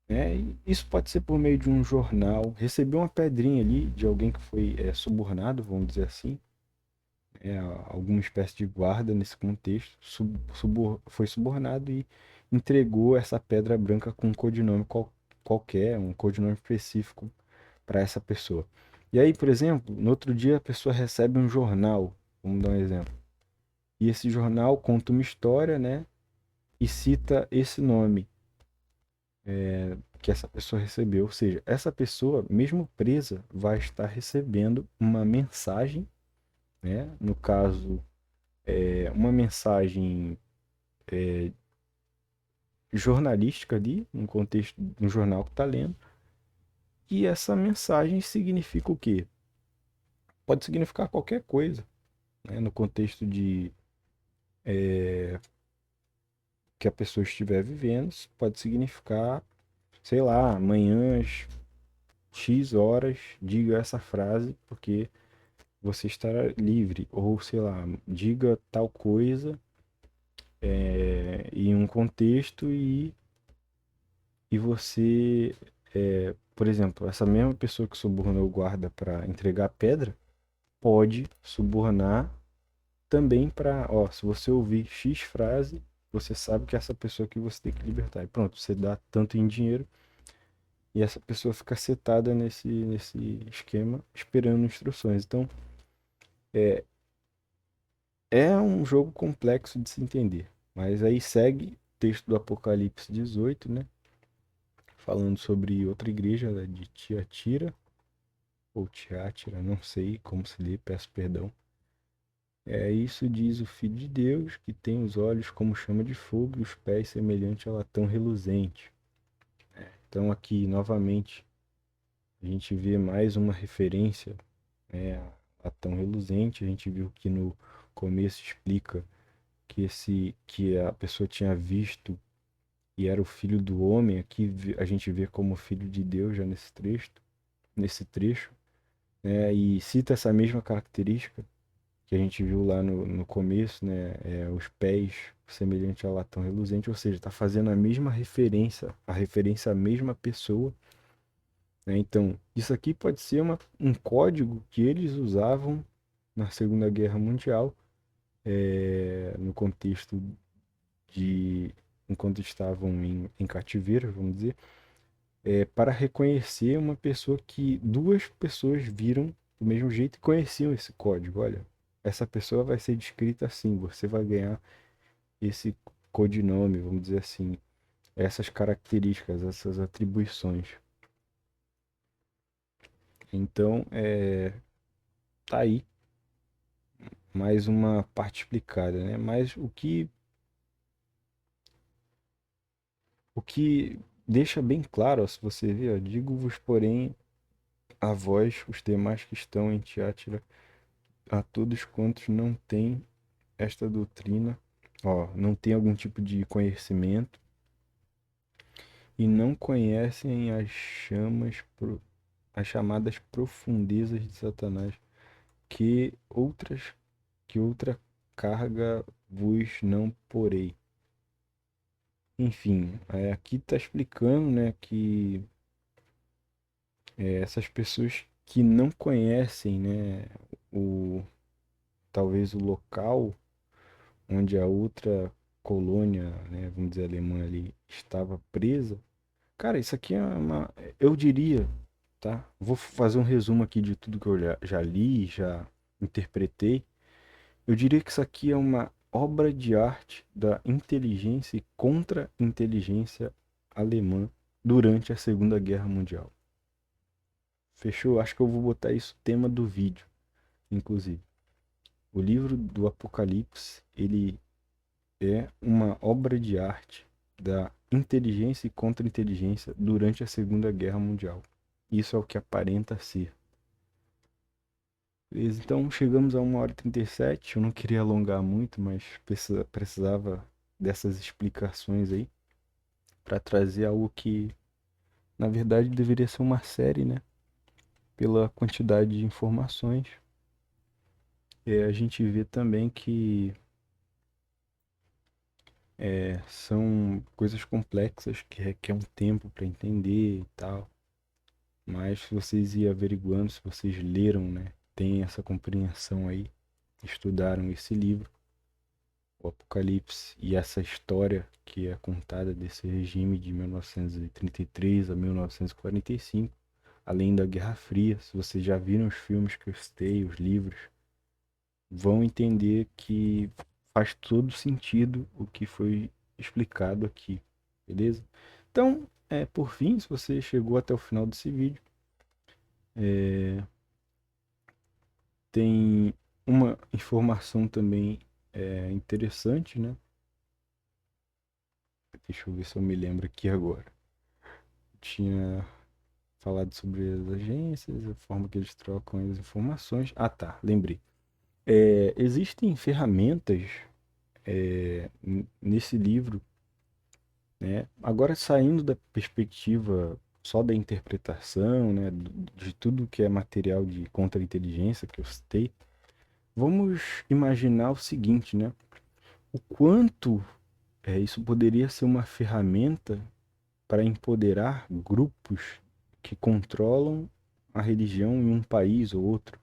né? E isso pode ser por meio de um jornal, receber uma pedrinha ali de alguém que foi subornado, vamos dizer assim, alguma espécie de guarda nesse contexto, foi subornado e entregou essa pedra branca com um codinome qualquer, um codinome específico para essa pessoa. E aí, por exemplo, no outro dia a pessoa recebe um jornal, vamos dar um exemplo. E esse jornal conta uma história, né? E cita esse nome que essa pessoa recebeu. Ou seja, essa pessoa, mesmo presa, vai estar recebendo uma mensagem, né? No caso, uma mensagem jornalística ali, no contexto do jornal que está lendo. E essa mensagem significa o quê? Pode significar qualquer coisa, né? No contexto de que a pessoa estiver vivendo, pode significar, sei lá, amanhã às X horas, diga essa frase porque você estará livre. Ou, sei lá, diga tal coisa em um contexto e você, por exemplo, essa mesma pessoa que subornou o guarda para entregar a pedra, pode subornar também para, ó, se você ouvir X frase, você sabe que é essa pessoa que você tem que libertar. E pronto, você dá tanto em dinheiro e essa pessoa fica setada nesse esquema esperando instruções. Então, é um jogo complexo de se entender. Mas aí segue o texto do Apocalipse 18, né? Falando sobre outra igreja, né, de Tiatira, ou Tiátira, não sei como se lê, peço perdão. Isso diz o Filho de Deus, que tem os olhos como chama de fogo e os pés semelhante a latão reluzente. Então aqui, novamente, a gente vê mais uma referência, né, a Tão Reluzente. A gente viu que no começo explica que a pessoa tinha visto e era o filho do homem. Aqui a gente vê como filho de Deus já nesse trecho, né? E cita essa mesma característica que a gente viu lá no começo, né? Os pés semelhante ao latão reluzente, ou seja, está fazendo a mesma referência, a referência à mesma pessoa, né? Então, isso aqui pode ser um código que eles usavam na Segunda Guerra Mundial, no contexto de enquanto estavam em cativeiro, vamos dizer, para reconhecer uma pessoa que duas pessoas viram do mesmo jeito e conheciam esse código. Olha, essa pessoa vai ser descrita assim, você vai ganhar esse codinome, vamos dizer assim, essas características, essas atribuições. Então, tá aí mais uma parte explicada, né? Mas o que deixa bem claro, ó, se você ver, ó, digo-vos, porém, a vós, os demais que estão em Tiátira, a todos quantos não têm esta doutrina, ó, não têm algum tipo de conhecimento e não conhecem as chamadas profundezas de Satanás, que outra carga vos não porei. Enfim, aqui está explicando, né, que essas pessoas que não conhecem, né, o talvez o local onde a outra colônia, né, vamos dizer, alemã ali, estava presa. Cara, isso aqui eu diria, tá? Vou fazer um resumo aqui de tudo que eu já li, já interpretei. Eu diria que isso aqui é uma obra de arte da inteligência e contra-inteligência alemã durante a Segunda Guerra Mundial. Fechou? Acho que eu vou botar isso tema do vídeo, inclusive. O livro do Apocalipse, ele é uma obra de arte da inteligência e contra-inteligência durante a Segunda Guerra Mundial. Isso é o que aparenta ser. Beleza? Então chegamos a 1h37. Eu não queria alongar muito, mas precisava dessas explicações aí para trazer algo que, na verdade, deveria ser uma série, né? Pela quantidade de informações. A gente vê também que são coisas complexas que requer um tempo para entender e tal. Mas se vocês irem averiguando, se vocês leram, né, tem essa compreensão aí, estudaram esse livro, o Apocalipse, e essa história que é contada desse regime de 1933 a 1945, além da Guerra Fria. Se vocês já viram os filmes que eu citei, os livros, vão entender que faz todo sentido o que foi explicado aqui, beleza? Então, por fim, se você chegou até o final desse vídeo, é, tem uma informação também interessante, né? Deixa eu ver se eu me lembro aqui agora. Tinha falado sobre as agências, a forma que eles trocam as informações. Ah, tá, lembrei. Existem ferramentas nesse livro, né? Agora saindo da perspectiva só da interpretação, né? De tudo que é material de contra-inteligência que eu citei, vamos imaginar o seguinte, né? O quanto isso poderia ser uma ferramenta para empoderar grupos que controlam a religião em um país ou outro,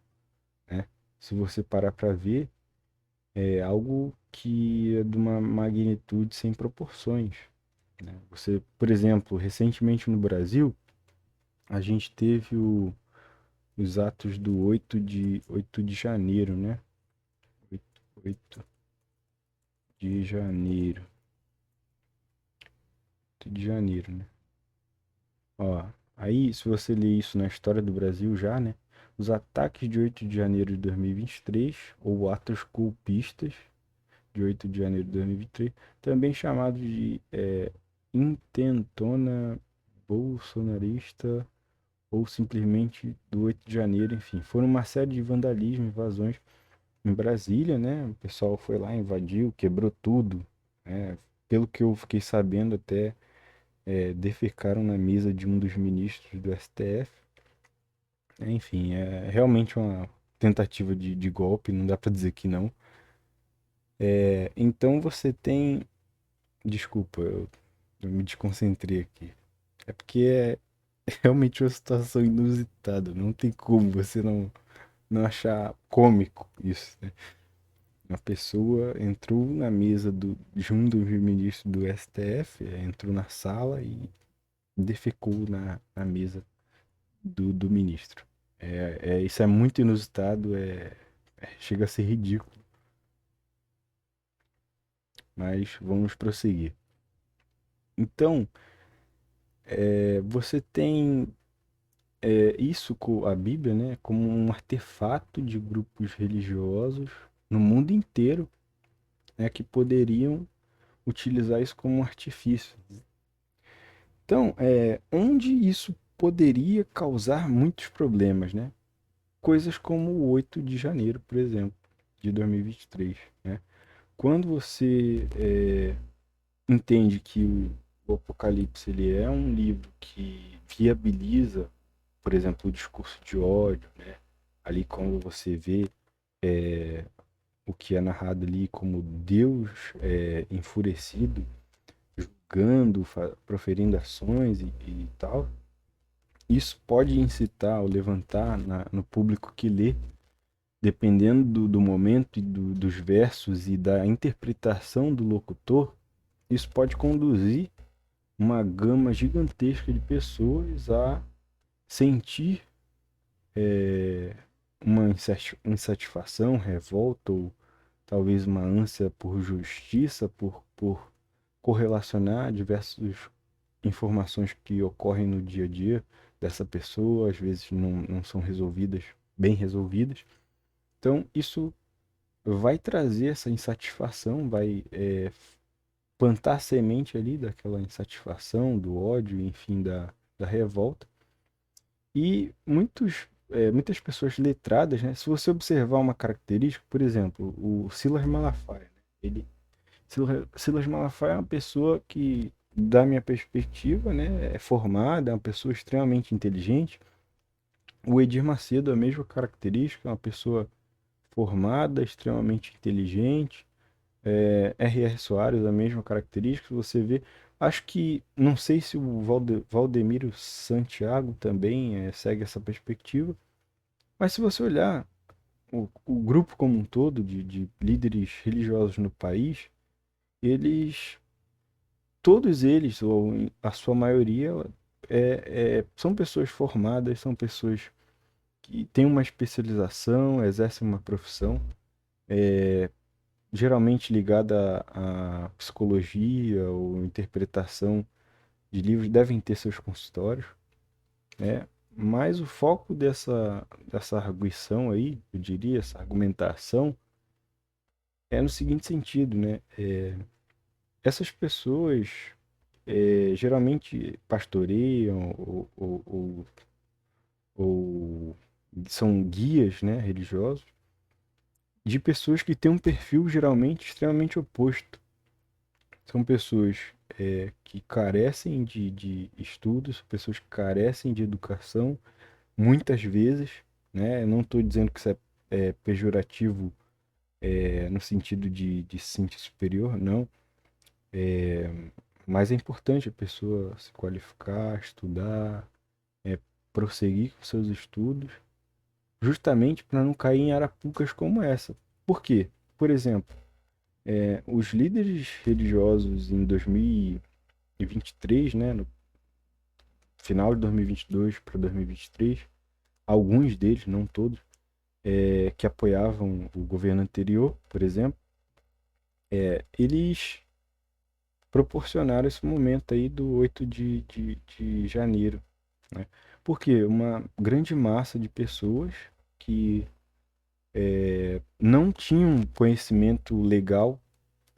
né? Se você parar para ver, é algo que é de uma magnitude sem proporções, né? Você, por exemplo, recentemente no Brasil, a gente teve os atos do 8 de janeiro, né? 8 de janeiro. 8 de janeiro, né? Ó, aí, se você ler isso na história do Brasil já, né? Os ataques de 8 de janeiro de 2023, ou atos golpistas de 8 de janeiro de 2023, também chamados de intentona bolsonarista ou simplesmente do 8 de janeiro, enfim. Foram uma série de vandalismo, invasões em Brasília, né? O pessoal foi lá, invadiu, quebrou tudo, né? Pelo que eu fiquei sabendo, até defecaram na mesa de um dos ministros do STF. Enfim, é realmente uma tentativa de golpe, não dá para dizer que não. Então você tem. Desculpa, eu me desconcentrei aqui. É porque é realmente uma situação inusitada. Não tem como você não achar cômico isso, né? Uma pessoa entrou na mesa de um dos ministros do STF, entrou na sala e defecou na mesa do ministro. Isso é muito inusitado, chega a ser ridículo, mas vamos prosseguir. Então, você tem isso com a Bíblia, né, como um artefato de grupos religiosos no mundo inteiro, né, que poderiam utilizar isso como um artifício. Então, onde isso poderia causar muitos problemas, né? Coisas como o 8 de janeiro, por exemplo, de 2023, né? Quando você entende que o Apocalipse ele é um livro que viabiliza, por exemplo, o discurso de ódio, né? Ali quando você vê o que é narrado ali como Deus enfurecido, julgando, proferindo ações e tal, isso pode incitar ou levantar no público que lê, dependendo do momento e dos versos e da interpretação do locutor, isso pode conduzir uma gama gigantesca de pessoas a sentir uma insatisfação, revolta ou talvez uma ânsia por justiça, por correlacionar diversas informações que ocorrem no dia a dia dessa pessoa, às vezes não são resolvidas, bem resolvidas. Então, isso vai trazer essa insatisfação, vai plantar semente ali daquela insatisfação, do ódio, enfim, da revolta. E muitas pessoas letradas, né? Se você observar uma característica, por exemplo, o Silas Malafaia, né? Silas Malafaia é uma pessoa que, da minha perspectiva, né, é formada, é uma pessoa extremamente inteligente. O Edir Macedo, a mesma característica, é uma pessoa formada, extremamente inteligente. R.R. Soares, a mesma característica, você vê. Acho que, não sei se o Valdemiro Santiago também segue essa perspectiva, mas se você olhar o grupo como um todo de líderes religiosos no país, eles, todos eles, ou a sua maioria, são pessoas formadas, são pessoas que têm uma especialização, exercem uma profissão, geralmente ligada à psicologia ou interpretação de livros, devem ter seus consultórios, né? Mas o foco dessa arguição aí, eu diria, essa argumentação, é no seguinte sentido, né? Essas pessoas geralmente pastoreiam ou são guias, né, religiosos de pessoas que têm um perfil geralmente extremamente oposto. São pessoas que carecem de estudos, pessoas que carecem de educação, muitas vezes, né? Eu não estou dizendo que isso é pejorativo no sentido de se sentir superior, não. Mas é importante a pessoa se qualificar, estudar, prosseguir com seus estudos, justamente para não cair em arapucas como essa. Por quê? Por exemplo, os líderes religiosos em 2023, né, no final de 2022 para 2023, alguns deles, não todos, que apoiavam o governo anterior, por exemplo, eles proporcionaram esse momento aí do 8 de janeiro, né? Porque uma grande massa de pessoas que não tinham conhecimento legal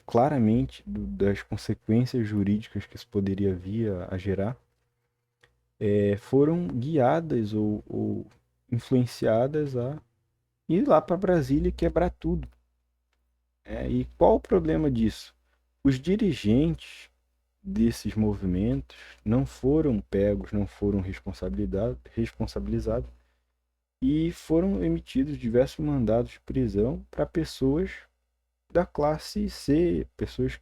claramente das consequências jurídicas que isso poderia vir a gerar, foram guiadas ou influenciadas a ir lá para Brasília e quebrar tudo. E qual o problema disso? Os dirigentes desses movimentos não foram pegos, não foram responsabilizados e foram emitidos diversos mandados de prisão para pessoas da classe C, pessoas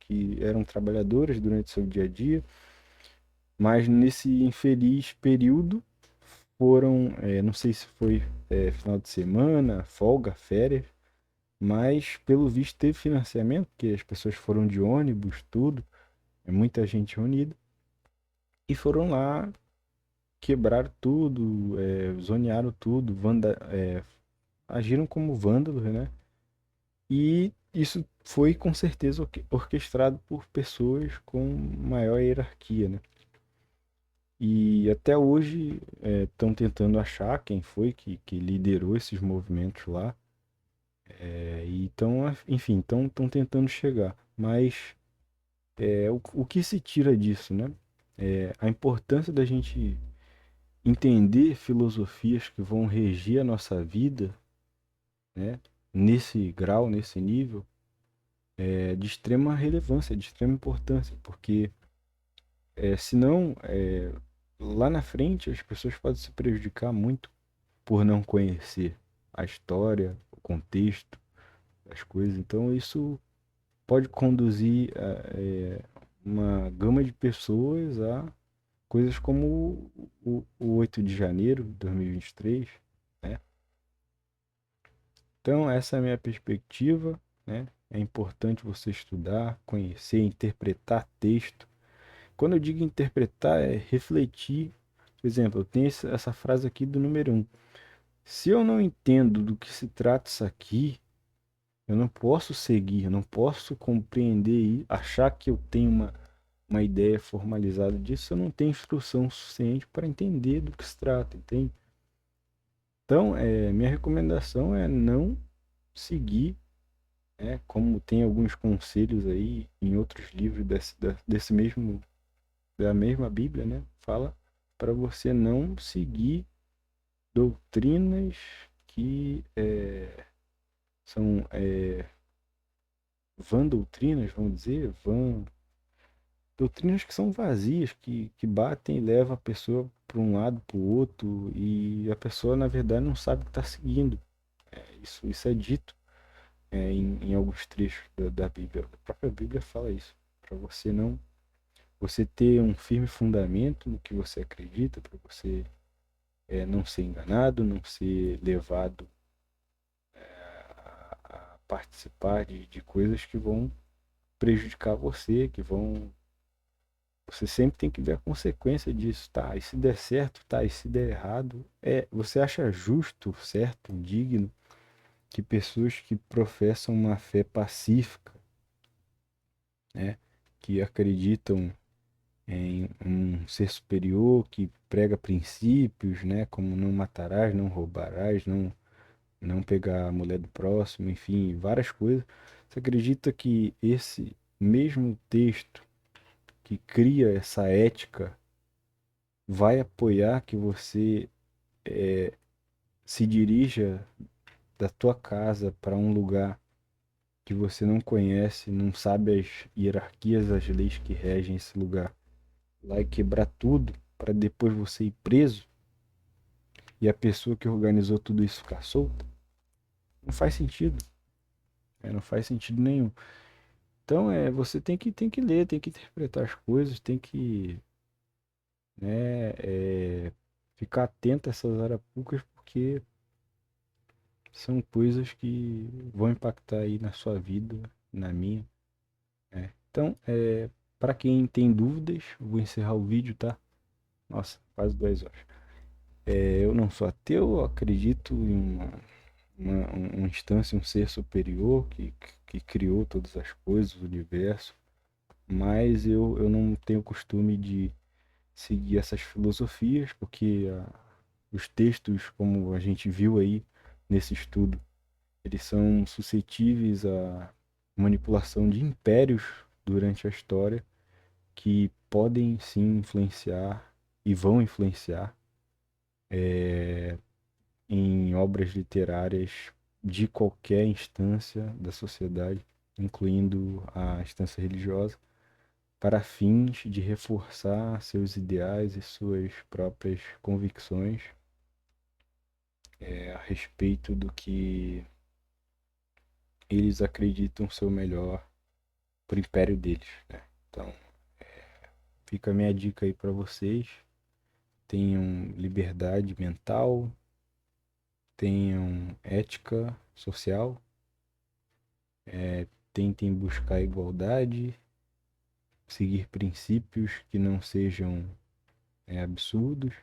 que eram trabalhadoras durante seu dia a dia, mas nesse infeliz período foram, não sei se foi final de semana, folga, férias, mas pelo visto teve financiamento, porque as pessoas foram de ônibus, tudo, muita gente reunida, e foram lá, quebraram tudo, zonearam tudo, agiram como vândalos, né? E isso foi com certeza orquestrado por pessoas com maior hierarquia, né? E até hoje estão tentando achar quem foi que liderou esses movimentos lá. E então, enfim, estão tentando chegar. Mas o que se tira disso, né? A importância da gente entender filosofias que vão regir a nossa vida, né? Nesse grau, nesse nível, é de extrema relevância, de extrema importância, porque senão, lá na frente, as pessoas podem se prejudicar muito por não conhecer a história, o contexto das coisas. Então, isso pode conduzir uma gama de pessoas a coisas como o 8 de janeiro de 2023, né? Então, essa é a minha perspectiva, né? É importante você estudar, conhecer, interpretar texto. Quando eu digo interpretar, é refletir. Por exemplo, eu tenho essa frase aqui do número um. Se eu não entendo do que se trata isso aqui, eu não posso seguir, eu não posso compreender e achar que eu tenho uma ideia formalizada disso, eu não tenho instrução suficiente para entender do que se trata, entende? Então, minha recomendação é não seguir, como tem alguns conselhos aí em outros livros desse mesmo, da mesma Bíblia, né? Fala para você não seguir doutrinas que são vã doutrinas, vamos dizer, doutrinas que são vazias, que batem e levam a pessoa para um lado, para o outro, e a pessoa, na verdade, não sabe o que está seguindo. Isso é dito em alguns trechos da Bíblia. A própria Bíblia fala isso. Para você não. Você ter um firme fundamento no que você acredita, para você não ser enganado, não ser levado a participar de coisas que vão prejudicar você, que vão. Você sempre tem que ver a consequência disso, tá? E se der certo, tá? E se der errado, você acha justo, certo, digno que pessoas que professam uma fé pacífica, né, que acreditam em um ser superior, que prega princípios, né, como não matarás, não roubarás, não pegar a mulher do próximo, enfim, várias coisas. Você acredita que esse mesmo texto que cria essa ética vai apoiar que você se dirija da tua casa para um lugar que você não conhece, não sabe as hierarquias, as leis que regem esse lugar, lá e quebrar tudo para depois você ir preso e a pessoa que organizou tudo isso ficar solta? Não faz sentido, não faz sentido nenhum. Então, você tem que ler, tem que interpretar as coisas, tem que, né, ficar atento a essas arapucas, porque são coisas que vão impactar aí na sua vida, na minha, né? Então, para quem tem dúvidas, vou encerrar o vídeo, tá? Nossa, quase 2 horas. Eu não sou ateu, eu acredito em uma instância, um ser superior que criou todas as coisas, o universo, mas eu não tenho costume de seguir essas filosofias, porque os textos, como a gente viu aí nesse estudo, eles são suscetíveis à manipulação de impérios durante a história que podem sim influenciar e vão influenciar em obras literárias de qualquer instância da sociedade, incluindo a instância religiosa, para fins de reforçar seus ideais e suas próprias convicções a respeito do que eles acreditam ser o melhor para o império deles, né? Então, fica a minha dica aí para vocês. Tenham liberdade mental, tenham ética social, tentem buscar igualdade, seguir princípios que não sejam absurdos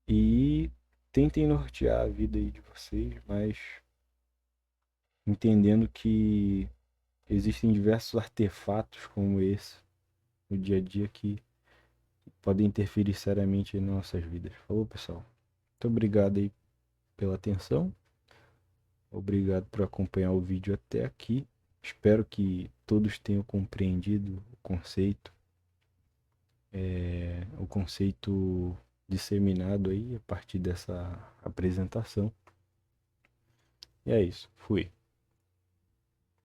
e tentem nortear a vida aí de vocês, mas entendendo que existem diversos artefatos como esse no dia a dia que podem interferir seriamente em nossas vidas. Falou, pessoal. Muito obrigado aí pela atenção. Obrigado por acompanhar o vídeo até aqui. Espero que todos tenham compreendido o conceito disseminado aí a partir dessa apresentação. E é isso. Fui.